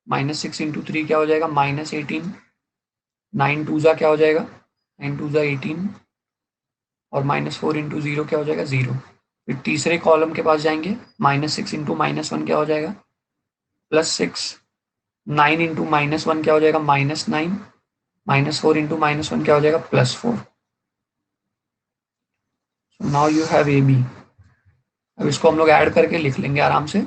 -6 इंटू 3 क्या हो जाएगा? -18। 9 टू जा क्या हो जाएगा? 9 टू जा 18। और -4 इंटू 0 क्या हो जाएगा? 0। फिर तीसरे कॉलम के पास जाएंगे। -6 इंटू -1 क्या हो जाएगा? +6। 9 इंटू -1 क्या हो जाएगा? -9। -4 इंटू -1 क्या हो जाएगा? +4। Now you have A B. अब इसको हम लोग ऐड करके लिख लेंगे आराम से।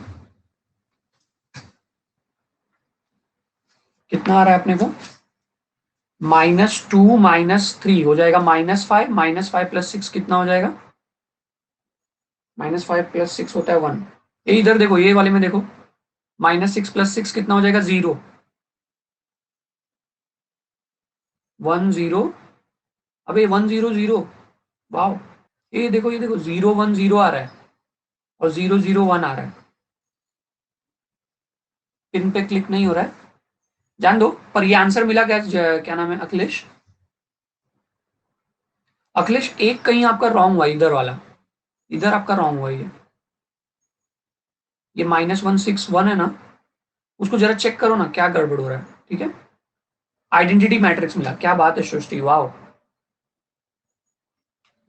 कितना आ रहा है अपने को? -2 -3 हो जाएगा -5। -5 + 6 कितना हो जाएगा? -5 + 6 होता है 1। ये इधर देखो, ये वाले में देखो, -6 + 6 कितना हो जाएगा? 0। 1 0। अबे 1 0 0। वाह, ये देखो, ये देखो, 0 1 0 आ रहा है और 0 0 1 आ रहा है। पिन पे क्लिक नहीं हो रहा है, जान दो। पर ये आंसर मिला क्या? क्या नाम है? अखिलेश। अखिलेश, एक कहीं आपका रॉन्ग हुआ, इधर वाला, इधर आपका रॉन्ग हुआ। ये -161 है ना, उसको जरा चेक करो ना, क्या गड़बड़ हो रहा है। ठीक है, आइडेंटिटी मैट्रिक्स मिला, क्या बात है Srishti, wow,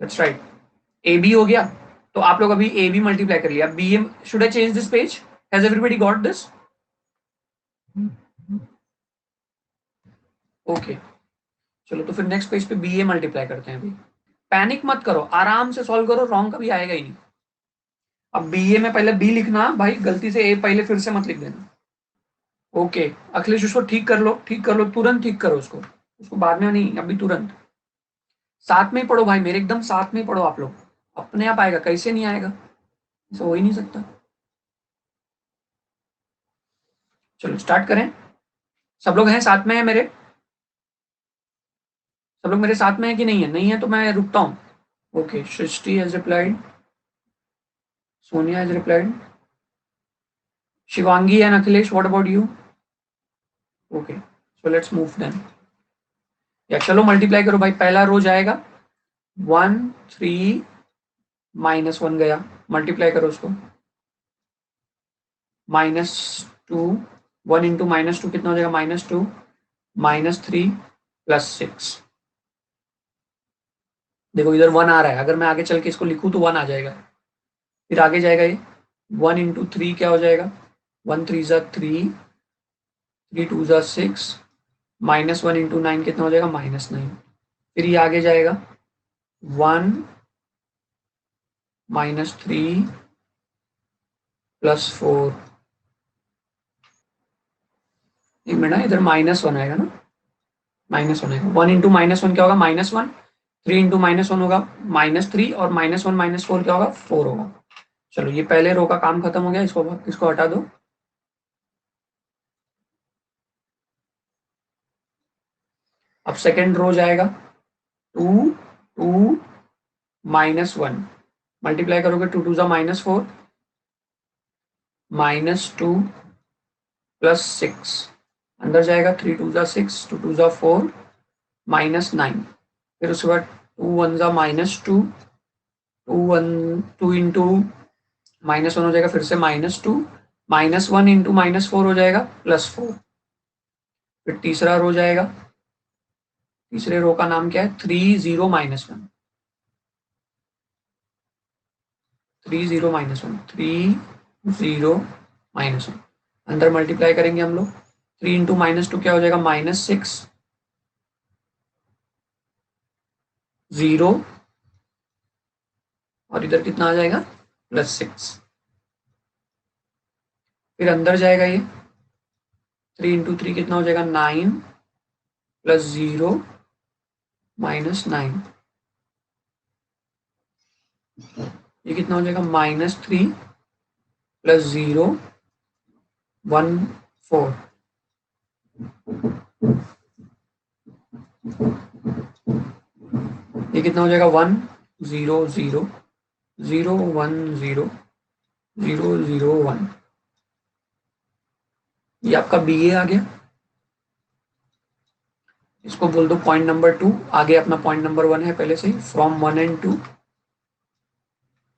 that's right. A B हो गया, तो आप लोग अभी ए बी मल्टीप्लाई कर लिया। B M, should I change this page? Has everybody got this? Okay, चलो तो फिर नेक्स्ट पेज पे बी ए मल्टीप्लाई करते हैं। अभी पैनिक मत करो, आराम से सॉल्व करो, रॉन्ग कभी आएगा ही नहीं। अब बी ए में पहले बी लिखना भाई, गलती से ए पहले फिर से मत लिख देना। ओके अखिलेश, उसको ठीक कर लो, ठीक कर लो, तुरंत ठीक करो उसको। उसको बाद में नहीं, अभी तुरंत साथ में ही पढ़ो भाई मेरे, एकदम साथ में ही पढ़ो आप लोग, अपने आप आएगा, कैसे नहीं आएगा, ऐसा हो ही नहीं सकता। चलो स्टार्ट करें। सब लोग हैं साथ में, है मेरे, सब लोग मेरे साथ में है कि नहीं है? नहीं है तो मैं रुकता हूँ। Okay, Srishti has replied, Sonia has replied, Shivangi and Akhilesh, what about you? Okay, so let's move then. या चलो मल्टीप्लाई करो भाई, पहला रो जाएगा 1 3 -1 गया, मल्टीप्लाई करो उसको, -2, 1 इंटू -2 कितना हो जाएगा? -2 -3 +6। देखो इधर 1 आ रहा है, अगर मैं आगे चल के इसको लिखूं तो 1 आ जाएगा, फिर आगे जाएगा ये 1 इंटू 3 क्या हो जाएगा? 1 3 ज़ा 3, 3 2 ज़ा 6, -1 इंटू 9 कितना हो जाएगा? -9। फिर ये आगे जाएगा 1 -3 +4। एक मिनट, इधर -1 आएगा ना, -1 आएगा। 1 इंटू -1 क्या होगा? -1। 3 इंटू -1 होगा -3, और -1 -4 क्या होगा? 4 होगा। चलो ये पहले रो का काम खत्म हो गया, इसको हटा दो। अब सेकेंड रो जाएगा 2 2 -1, मल्टीप्लाई करोगे 2 2 ज़ा -4, -2 +6, अंदर जाएगा 3 2 ज़ा 6, 2 2 ज़ा 4, -9। फिर उसके बाद 2 1 ज़ा -2, 2 इंटू -1 हो जाएगा, फिर से -2, -1 इंटू -4 हो जाएगा +4। फिर तीसरा रो जाएगा, तीसरे रो का नाम क्या है? 3 0 -1, 3 0 -1, 3 0 -1, अंदर मल्टीप्लाई करेंगे हम लोग, 3 इंटू -2 क्या हो जाएगा? -6, 0, और इधर कितना आ जाएगा? +6। फिर अंदर जाएगा ये 3 इंटू 3 कितना हो जाएगा? 9 + 0 -9, ये कितना हो जाएगा? -3 + 0 1 4, ये कितना हो जाएगा? 1 0 0 0 1 0 0 0 1, ये आपका BA आ गया। इसको बोल दो पॉइंट नंबर 2, आगे अपना पॉइंट नंबर 1 है पहले से ही, फ्रॉम 1 and 2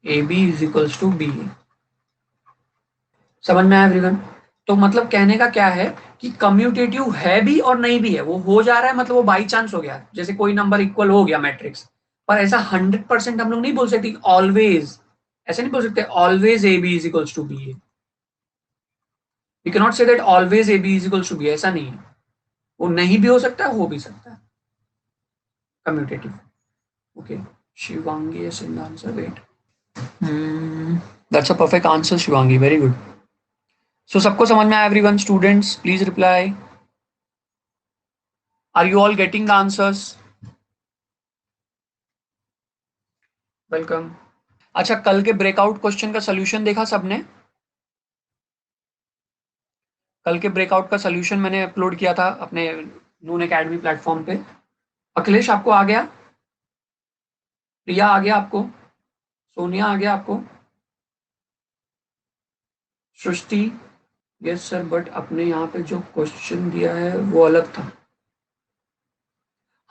AB = BA। समझ में आया एवरीवन? तो मतलब कहने का क्या है कि कम्यूटेटिव है भी और नहीं भी है, वो हो जा रहा है, मतलब वो बाई चांस हो गया, जैसे कोई नंबर इक्वल हो गया मैट्रिक्स, पर ऐसा 100% हम लोग नहीं बोल सकते ऑलवेज, ऐसे नहीं बोल सकते always AB = BA। We can not say that always AB = BA, ऐसा नहीं है, वो नहीं भी हो सकता है, हो भी सकता है commutative. Okay, Shivangi is in the answer, wait, that's a perfect answer Shivangi, very good. So सबको समझ में आया everyone? Students please reply, are you all getting the answers? Welcome. अच्छा, कल के ब्रेकआउट क्वेश्चन का सोल्यूशन देखा सबने? कल के ब्रेकआउट का सोल्यूशन मैंने अपलोड किया था अपने नून एकेडमी प्लेटफॉर्म पे। अखिलेश आपको आ गया? प्रिया आ गया आपको? सोनिया आ गया आपको? सृष्टि? यस सर, बट अपने यहाँ पे जो क्वेश्चन दिया है वो अलग था।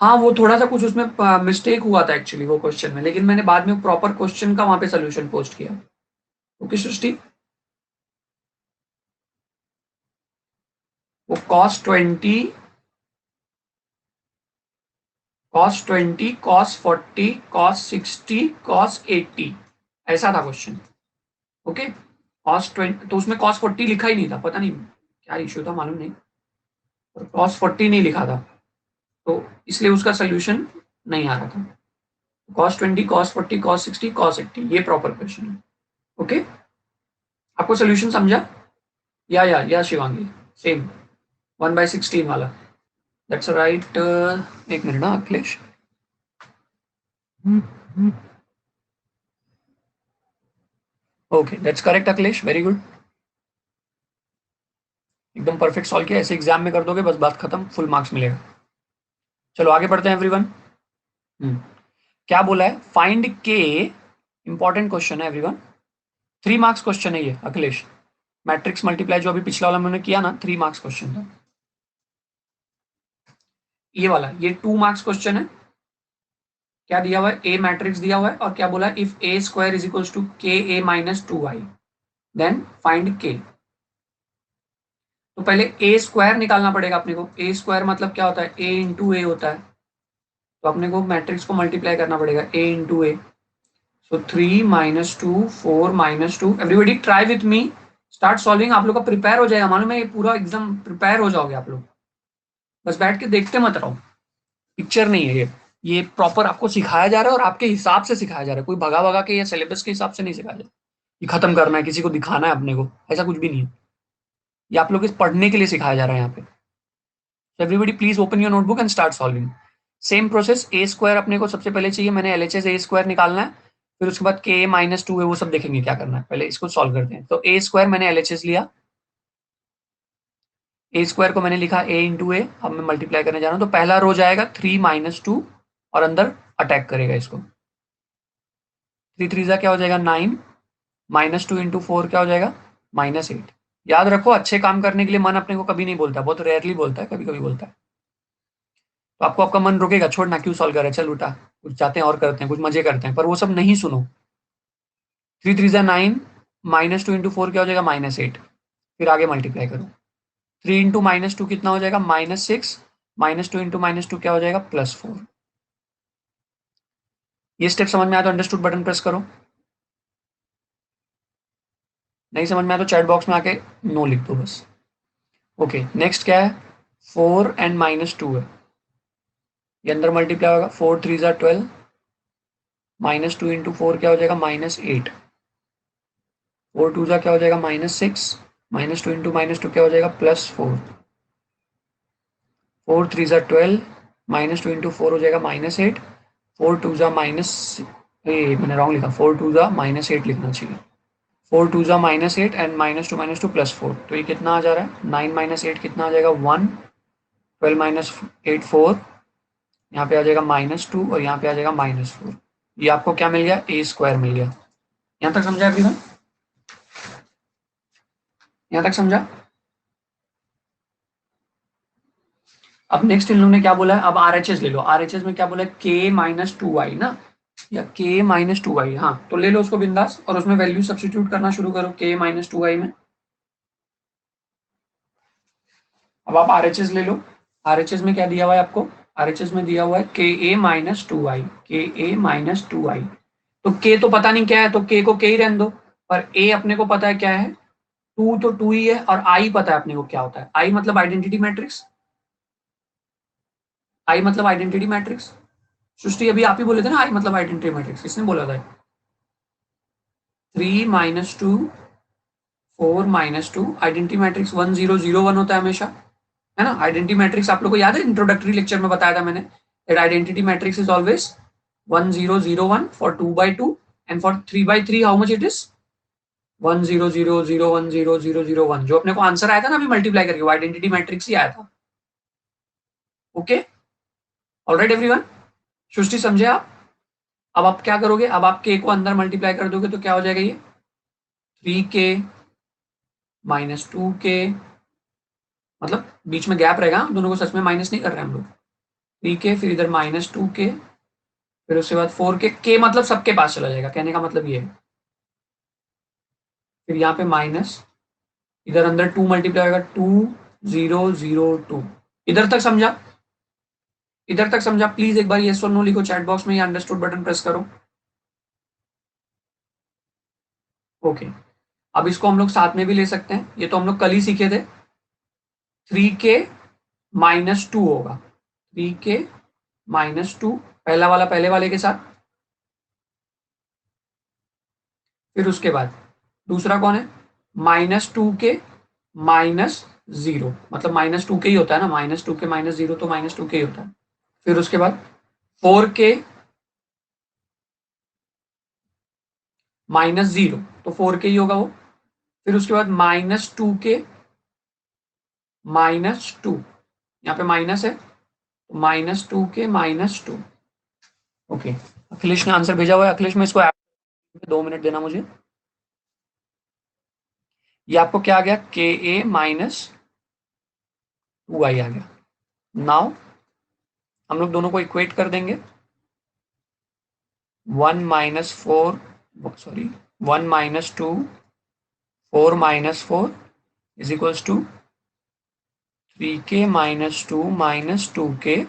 हाँ, वो थोड़ा सा कुछ उसमें मिस्टेक हुआ था एक्चुअली वो क्वेश्चन में, लेकिन मैंने बाद में प्रॉपर क्वेश्चन का वहां पे सोल्यूशन पोस्ट किया। ओके सृष्टि, वो cos 20 cos 40 cos 60 cos 80 ऐसा था क्वेश्चन। ओके, cos 20 तो उसमें cos 40 लिखा ही नहीं था, पता नहीं क्या इश्यू था, मालूम नहीं, और cos 40 नहीं लिखा था, तो इसलिए उसका सोल्यूशन नहीं आ रहा था। cos 20 cos 40 cos 60 cos 80 ये प्रॉपर क्वेश्चन है। ओके, आपको सोल्यूशन समझा? या शिवांगी सेम 1/16 वाला? That's right. एक मिनट ना Akhilesh. Okay, that's correct Akhilesh, very good. एकदम परफेक्ट सॉल्व किया। ऐसे एग्जाम में कर दोगे बस बात खत्म, फुल मार्क्स मिलेगा। चलो आगे बढ़ते हैं एवरीवन। क्या बोला है? फाइंड के, इंपॉर्टेंट क्वेश्चन है एवरीवन। 3 मार्क्स क्वेश्चन है ये अखिलेश। मैट्रिक्स मल्टीप्लाई जो अभी पिछला वाला मैंने किया ना, 3 मार्क्स क्वेश्चन था। ये वाला, ये 2 मार्क्स क्वेश्चन है। क्या दिया हुआ है? ए मैट्रिक्स दिया हुआ है और क्या बोला? If A square is equal to K A minus 2i then find के। तो पहले ए स्क्वायर निकालना पड़ेगा अपने को। ए स्क्वायर मतलब क्या होता है? ए इंटू ए होता है। तो अपने को मैट्रिक्स को मल्टीप्लाई करना पड़ेगा, A into A. So 3 minus 2 4 minus 2। Everybody try with me, start solving. आप लोग का प्रिपेयर हो जाएगा, मालूम है, ये पूरा एकदम प्रिपेयर हो जाओगे आप लोग। बस बैठ के देखते मत रहो, पिक्चर नहीं है ये प्रॉपर आपको सिखाया जा रहा है और आपके हिसाब से सिखाया जा रहा है। कोई भगा भगा के या सिलेबस के हिसाब से नहीं सिखाया जा रहा ये खत्म करना है, किसी को दिखाना है अपने को, ऐसा कुछ भी नहीं है। ये आप लोग इस पढ़ने के लिए सिखाया जा रहा है यहाँ पे। Everybody please open your notebook and start solving. Same process, A square अपने को सबसे पहले चाहिए। मैंने एलएचएस ए स्क्वायर निकालना है। फिर उसके बाद के माइनस 2 है, वो सब देखेंगे क्या करना है। पहले इसको सॉल्व करते हैं। तो ए स्क्वायर मैंने एलएचएस लिया, ए स्क्वायर को मैंने लिखा ए इंटू ए। अब मैं मल्टीप्लाई करने जा रहा हूँ। तो पहला रो जाएगा 3 माइनस 2 और अंदर अटैक करेगा इसको। 3 3 क्या हो जाएगा? 9 माइनस 2 इंटू 4 क्या हो जाएगा? -8। याद रखो, अच्छे काम करने के लिए मन अपने को कभी नहीं बोलता, बहुत रेयरली बोलता है, कभी कभी बोलता है। तो आपको आपका मन रोकेगा, छोड़ना क्यों सॉल्व कर रहा है, चल उठा, कुछ चाहते हैं और करते हैं, कुछ मजे करते हैं, पर वो सब नहीं सुनो। 3 3 9 -2 इंटू 4 क्या हो जाएगा? -8। फिर आगे मल्टीप्लाई करो। 3 इंटू -2 कितना हो जाएगा? -6। -2 इंटू -2 क्या हो जाएगा? +4। ये स्टेप समझ में आया तो अंडरस्टूड बटन प्रेस करो। नहीं समझ में आया तो चैट बॉक्स में आके नो लिख दो बस। ओके, नेक्स्ट क्या है? 4 एंड -2 है, ये अंदर मल्टीप्लाई होगा। 4 3 12, -2 इंटू 4 क्या हो जाएगा? -8। 4 2 क्या हो जाएगा? -6। -2 इंटू -2 क्या हो जाएगा? +4। 4 3 12, -2 इंटू 4 हो जाएगा -8। 4 2 माइनस, मैंने रॉन्ग लिखा, 4 2 -8 लिखना चाहिए। 4 2 -8 एंड -2 +4। तो ये कितना आ जा रहा है? 9 -8 कितना आ जाएगा? 1। 12 -8 4। यहाँ पे आ जाएगा -2 और यहाँ पे आ जाएगा -4। ये आपको क्या मिल गया? ए स्क्वायर मिल गया। यहाँ तक समझा अभी? यहाँ तक समझा? अब नेक्स्ट इन लोगों ने क्या बोला है? अब आरएचएस ले लो। आरएचएस में क्या बोला है? के माइनस 2i ना, या के माइनस 2i। हाँ, तो ले लो उसको बिंदास और उसमें वैल्यू सब्स्टिट्यूट करना शुरू करो के माइनस 2i में। अब आप आरएचएस ले लो। आरएचएस में क्या दिया हुआ है आपको? आरएचएस में दिया हुआ है के ए माइनस 2i। के ए माइनस 2i। तो के तो पता नहीं क्या है, तो के को के ही रहने दो। पर ए अपने को पता है क्या है, 2 तो 2 ही है, और आई पता है अपने को क्या होता है। आई मतलब आइडेंटिटी मैट्रिक्स। आई मतलब आइडेंटिटी मैट्रिक्स। सृष्टि अभी आप ही बोले थे ना आई मतलब आइडेंटिटी मैट्रिक्स, किसने बोला था? 3 -2 4 -2 आइडेंटिटी मैट्रिक्स 1 0 0 1 होता है हमेशा, है ना। आइडेंटिटी मैट्रिक्स आप लोग को याद है, इंट्रोडक्टरी लेक्चर में बताया था मैंने, that identity matrix is always 1 0 0 1 for 2/2 and for 3/3 how much it is? 1 0 0 0 1 0 0 0 1। जो अपने को आंसर आया था ना अभी मल्टीप्लाई करके, वो आइडेंटिटी मैट्रिक्स ही आया था। ओके, ऑलराइट एवरीवन, सृष्टि समझे आप? अब आप क्या करोगे? अब आप के को अंदर मल्टीप्लाई कर दोगे तो क्या हो जाएगा? ये 3k -2k, मतलब बीच में गैप रहेगा, दोनों को सच में माइनस नहीं कर रहे हैं हम लोग। 3k, फिर इधर -2k, फिर उसके बाद 4k। के मतलब सबके पास चला जाएगा, कहने का मतलब ये है। फिर यहाँ पे माइनस, इधर अंदर 2 मल्टीप्लाई होगा, 2 0 0 2। इधर तक समझा? इधर तक समझा? प्लीज एक बार येस और नो लिखो चैट बॉक्स में, या अंडरस्टूड बटन प्रेस करो। ओके, अब इसको हम लोग साथ में भी ले सकते हैं, ये तो हम लोग कल ही सीखे थे। 3k -2 होगा, 3k -2, पहला वाला पहले वाले के साथ। फिर उसके बाद दूसरा कौन है? -2k जीरो, मतलब -2 के ही होता है ना, -2 के -0 तो -2 के ही होता है। फिर उसके बाद 4k -0 तो 4k ही होगा वो। फिर उसके बाद -2k -2, यहाँ पे माइनस है, -2k -2। ओके, अखिलेश ने आंसर भेजा हुआ है। अखिलेश में इसको 2 मिनट देना मुझे। ये आपको क्या आ गया, KA -2i आ गया। नाउ हम लोग दोनों को इक्वेट कर देंगे। 1 -4 sorry 1 -2 4 -4 is equals to 3k -2 -2k।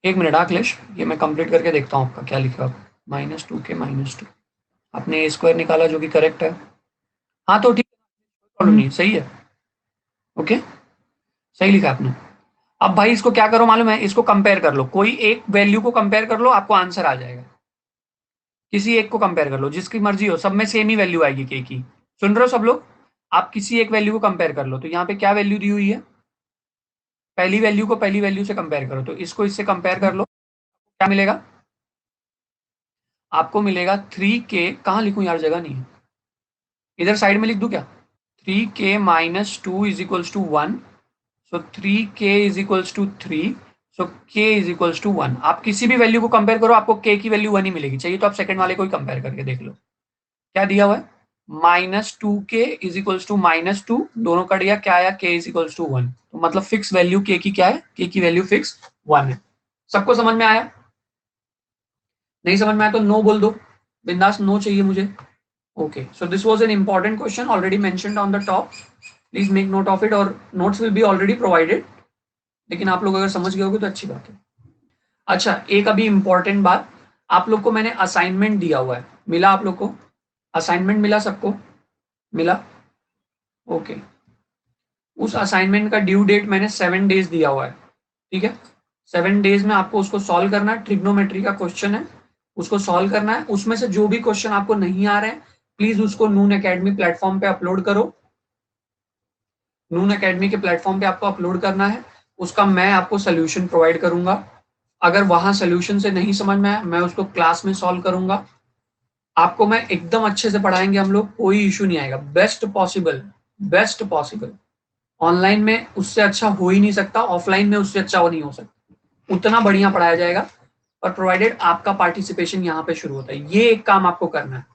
एक मिनट अखिलेश, ये मैं कंप्लीट करके देखता हूँ आपका क्या लिखा है। -2k -2 आपने A² निकाला जो कि करेक्ट है। हाँ तो ठीक है, प्रॉब्लम नहीं, सही है। ओके, सही लिखा आपने। अब भाई इसको क्या करो मालूम है, इसको कंपेयर कर लो, कोई एक वैल्यू को कंपेयर कर लो, आपको आंसर आ जाएगा। किसी एक को कंपेयर कर लो, जिसकी मर्जी हो, सब में सेम ही वैल्यू आएगी के की। सुन रहे हो सब लोग? आप किसी एक वैल्यू को कंपेयर कर लो, तो यहाँ पे क्या वैल्यू दी हुई है, पहली वैल्यू को पहली वैल्यू से कंपेयर करो, तो इसको इससे कंपेयर कर लो, क्या मिलेगा आपको, मिलेगा 3k, कहाँ लिखूं यार, जगह नहीं है, इधर साइड में लिख दूं क्या, 3k -2 is equals to 1, so 3k is equals to 3, so k is equals to 1। आप किसी भी वैल्यू को कंपेयर करो, आपको k की वैल्यू 1 ही मिलेगी। चाहिए तो आप सेकंड वाले को ही कंपेयर करके देख लो, क्या दिया हुआ है, -2k इज इक्वल्स टू -2, दोनों कट गया, क्या आया, k इज इक्वल्स टू 1। तो मतलब फिक्स वैल्यू k की क्या है, k की वैल्यू फिक्स 1 है। सबको समझ में आया? नहीं समझ में आया तो नो बोल दो, बिंदास नो चाहिए मुझे। Okay, so this was an important question already mentioned on the top, please make note of it, और notes will be already provided, लेकिन आप लोग अगर समझ गए होगे तो अच्छी बात है। अच्छा, एक अभी इंपॉर्टेंट बात, आप लोग को मैंने असाइनमेंट दिया हुआ है, मिला आप लोग को? असाइनमेंट मिला सबको? मिला? ओके, उस असाइनमेंट का ड्यू डेट मैंने 7 डेज दिया हुआ है, ठीक है। 7 डेज में आपको उसको सॉल्व करना है। ट्रिग्नोमेट्री का क्वेश्चन है, उसको सॉल्व करना है। उसमें से जो भी क्वेश्चन आपको नहीं आ रहे हैं, प्लीज उसको नून एकेडमी प्लेटफॉर्म पे अपलोड करो। नून एकेडमी के प्लेटफॉर्म पे आपको अपलोड करना है, उसका मैं आपको सोल्यूशन प्रोवाइड करूंगा। अगर वहां सोल्यूशन से नहीं समझ में आया, मैं उसको क्लास में सॉल्व करूंगा। आपको मैं एकदम अच्छे से पढ़ाएंगे हम लोग, कोई इशू नहीं आएगा, best possible, best possible. Online में उससे अच्छा हो ही नहीं सकता, ऑफलाइन में उससे अच्छा हो नहीं हो सकता, उतना बढ़िया पढ़ाया जाएगा। और प्रोवाइडेड आपका पार्टिसिपेशन यहाँ पे शुरू होता है। ये एक काम आपको करना है,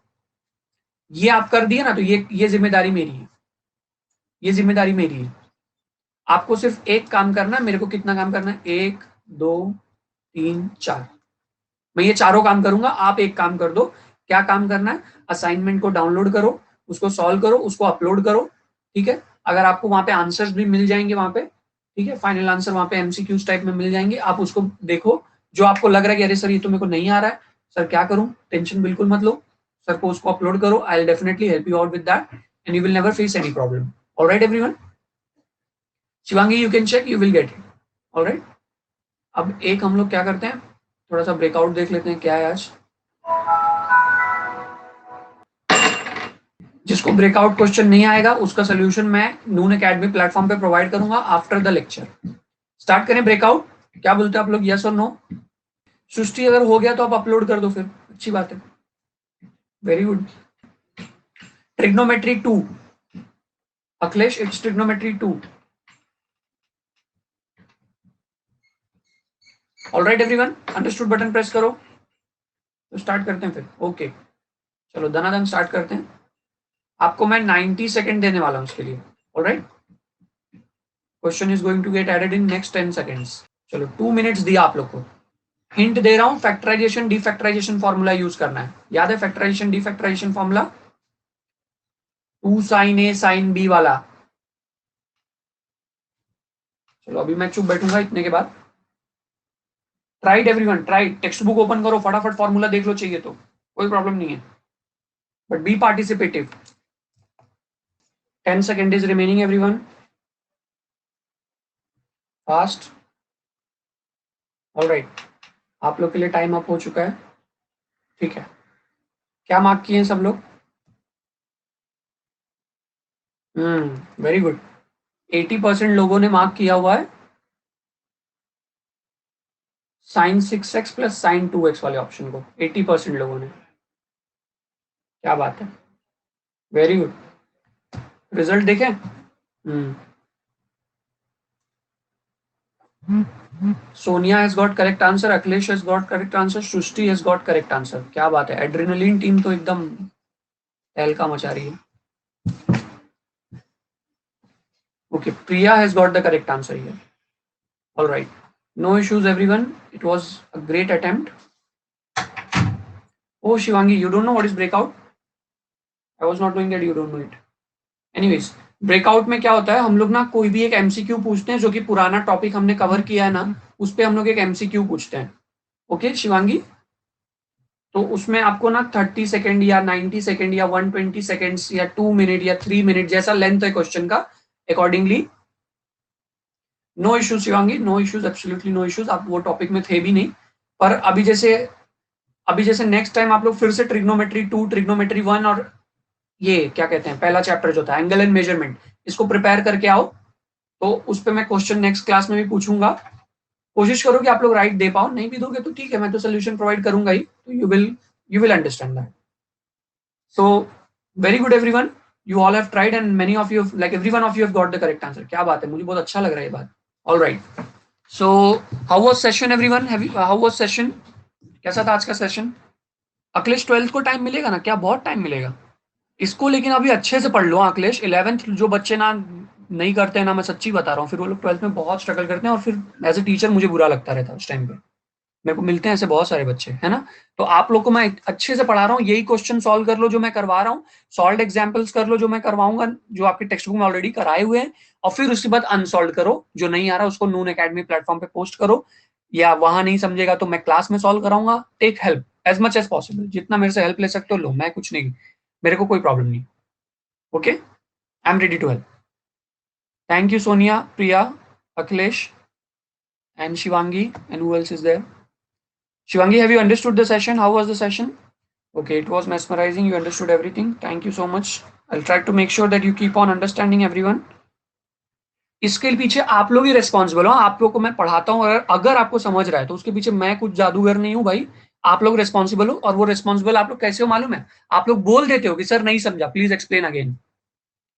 ये आप कर दिए ना, तो ये जिम्मेदारी मेरी है, ये जिम्मेदारी मेरी है। आपको सिर्फ एक काम करना है। मेरे को कितना काम करना है, 1 2 3 4, मैं ये चारों काम करूंगा, आप एक काम कर दो। क्या काम करना है, असाइनमेंट को डाउनलोड करो, उसको सॉल्व करो, उसको अपलोड करो, ठीक है। अगर आपको वहां पे आंसर्स भी मिल जाएंगे वहां पे, ठीक है, फाइनल आंसर वहां पे एमसीक्यूज टाइप में मिल जाएंगे, आप उसको देखो। जो आपको लग रहा है कि अरे सर ये तो मेरे को नहीं आ रहा है, सर क्या करूं, टेंशन बिल्कुल मत लो, सर को उसको अपलोड करो, I will definitely help you out with that and you will never face any problem. Alright everyone, Shivangi you can check, you will get it. Alright, अब एक हम लोग क्या करते हैं, थोड़ा सा ब्रेकआउट देख लेते हैं क्या है आज। जिसको ब्रेकआउट क्वेश्चन नहीं आएगा उसका सोल्यूशन मैं नून एकेडमी प्लेटफॉर्म पे प्रोवाइड करूंगा आफ्टर द लेक्चर। स्टार्ट करें ब्रेकआउट, क्या बोलते हैं आप लोग, यस और नो? सृष्टि अगर हो गया तो आप अपलोड कर दो, फिर अच्छी बात है, very good. Trigonometry 2, Akhilesh it's trigonometry 2। Alright everyone, understood, button press करो, तो स्टार्ट करते हैं फिर। ओके, चलो धनाधन स्टार्ट करते हैं। आपको मैं 90 सेकेंड देने वाला हूं इसके लिए। Alright, question is going to get added in next 10 seconds. चलो 2 मिनट्स दिया आप लोग को। हिंट दे रहा हूं, फैक्टराइजेशन डिफैक्टराइजेशन फॉर्मूला यूज करना है, याद है factorisation डिफैक्टराइजेशन formula, 2 sin A sin B वाला। चलो अभी मैं चुप बैठूंगा इतने के बाद। Tried everyone, tried, text book open करो, फटाफट फॉर्मूला देख लो, चाहिए तो कोई प्रॉब्लम नहीं है, but be participative. 10 second is remaining everyone, fast. Alright, आप लोग के लिए टाइम अप हो चुका है, ठीक है। क्या मार्क किए हैं सब लोग? Very good. 80% लोगों ने मार्क किया हुआ है sin 6x plus sin 2x वाले ऑप्शन को। 80% लोगों ने, क्या बात है, वेरी गुड। रिजल्ट देखें। Sonia has got correct answer, Akhilesh has got correct answer, Srishti has got correct answer. क्या बात है, एड्रेनलिन टीम तो एकदम तहलका मचा रही है। Okay, Priya has got the correct answer here. All right, no issues everyone, it was a great attempt. Oh Shivangi, you don't know what is breakout? I was not knowing that you don't know it. Anyways, breakout में क्या होता है, हम लोग ना कोई भी एक एमसीक्यू पूछते हैं जो कि पुराना टॉपिक हमने कवर किया है ना, उस पे हम लोग एक एमसीक्यू पूछते हैं। ओके शिवांगी, तो उसमें आपको ना 30 सेकेंड या 90 सेकेंड या 120 सेकेंड्स या 2 मिनट या 3 मिनट जैसा लेंथ है क्वेश्चन का, accordingly. No issues Shivangi, no issues, absolutely no issues. आप वो टॉपिक में थे भी नहीं, पर अभी जैसे नेक्स्ट टाइम आप लोग फिर से ट्रिग्नोमेट्री 2, ट्रिग्नोमेट्री 1 और ये क्या कहते हैं पहला चैप्टर जो था एंगल एंड मेजरमेंट, इसको प्रिपेयर करके आओ। तो उस पर मैं क्वेश्चन नेक्स्ट क्लास में भी पूछूंगा। कोशिश करो कि आप लोग राइट दे पाओ, नहीं भी दोगे तो ठीक है, मैं तो सोल्यूशन प्रोवाइड करूंगा ही, तो you will understand that. So very good everyone, you all have tried and many of you, like everyone of you have got the correct answer. क्या बात है, मुझे बहुत अच्छा लग रहा है ये बात। All right, so how was session everyone, how was session, कैसा था आज का सेशन? अखिलेश 12th को टाइम मिलेगा ना? क्या बहुत टाइम मिलेगा इसको, लेकिन अभी अच्छे से पढ़ लो अखिलेश। 11th जो बच्चे ना नहीं करते हैं ना, मैं सच्ची बता रहा हूँ, फिर वो लोग 12th में बहुत स्ट्रगल करते हैं, और फिर एज ए टीचर मुझे बुरा लगता रहता है उस टाइम पे। मेरे को मिलते हैं ऐसे बहुत सारे बच्चे, है ना। तो आप लोग को मैं अच्छे से पढ़ा रहा हूँ, यही क्वेश्चन सॉल्व कर लो जो मैं करवा रहा हूँ, सॉल्व एग्जाम्पल्स कर लो जो मैं करवाऊंगा, जो आपके टेक्स्ट बुक में ऑलरेडी कराए हुए हैं, और फिर उसके बाद अनसॉल्व करो। जो नहीं आ रहा उसको नून एकेडमी प्लेटफॉर्म पे पोस्ट करो, या वहां नहीं समझेगा तो मैं क्लास में सॉल्व कराऊंगा। Take help as much as possible, जितना मेरे से हेल्प ले सकते हो लो, मैं कुछ नहीं, मेरे को कोई प्रॉब्लम नहीं। Okay, I am ready to help. Thank you Sonia, Priya, Akhilesh and Shivangi, and who else is there? Shivangi, have you understood the session? How was the session? Okay, it was mesmerizing. You understood everything. Thank you so much. I'll try to make sure that you keep on understanding everyone. इसके पीछे आप लोग ही responsible हो। आप लोग को मैं पढ़ाता हूँ, अगर आपको समझ रहा है तो उसके पीछे मैं कुछ जादूगर नहीं हूँ भाई। आप लोग रेस्पॉन्सिबल हो, और वो रेस्पॉन्सिबल आप लोग कैसे हो मालूम है? आप लोग बोल देते हो कि सर नहीं समझा, प्लीज एक्सप्लेन अगेन।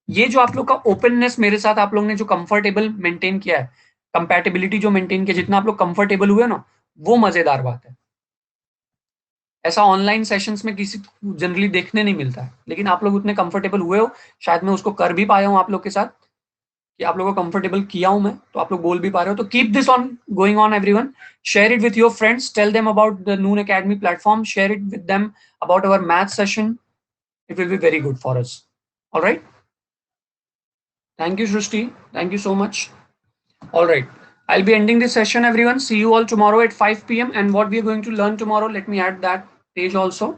ये जो आप लोग का ओपननेस मेरे साथ आप लोग ने जो कंफर्टेबल मेंटेन किया है, कंपैटिबिलिटी जो मेंटेन किया, जितना आप लोग कंफर्टेबल हुए ना, वो मजेदार बात है। ऐसा ऑनलाइन सेशंस में किसी जनरली देखने नहीं मिलता है, लेकिन आप लोग उतने कंफर्टेबल हुए हो, शायद मैं उसको कर भी पाया हूं आप लोग के साथ, कि आप लोगों को कंफर्टेबल किया हूं मैं, तो आप लोग बोल भी पा रहे हो। तो keep this on going on everyone, share it with your friends, tell them about the noon academy platform, share it with them about our math session, it will be very good for us. Alright, thank you Srishti, thank you so much. Alright, I'll be ending this session everyone. See you all tomorrow at 5 p.m. And what we are going to learn tomorrow, let me add that page also.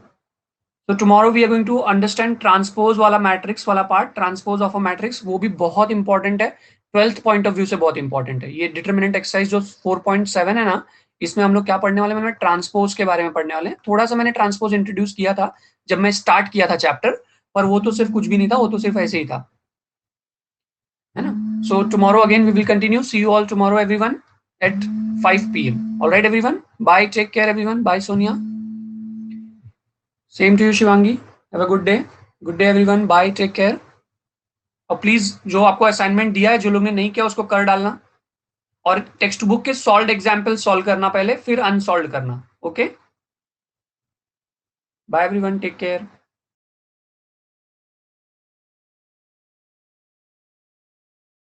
So tomorrow we are going to understand transpose वाला matrix वाला part, transpose of a matrix, वो भी बहुत important है, 12th point of view से बहुत important है। ये determinant exercise जो 4.7 है ना, इसमें हम लोग क्या पढ़ने वाले हैं, ट्रांसपोज के बारे में पढ़ने वाले हैं। थोड़ा सा मैंने ट्रांसपोज इंट्रोड्यूस किया था जब मैं स्टार्ट किया था चैप्टर, पर वो तो सिर्फ कुछ भी नहीं था, वो तो सिर्फ ऐसे ही था, है ना। So tomorrow again we will continue. See you all tomorrow everyone at 5 p.m. All right everyone. Bye. Take care everyone. Bye Sonia. Same to you Shivangi. Have a good day. Good day everyone. Bye. Take care. और please जो आपको assignment दिया है, जो लोग ने नहीं किया उसको कर डालना, और टेक्स्ट बुक के सॉल्व एग्जाम्पल सॉल्व करना पहले, फिर अनसॉल्व करना। Okay, bye everyone, take care.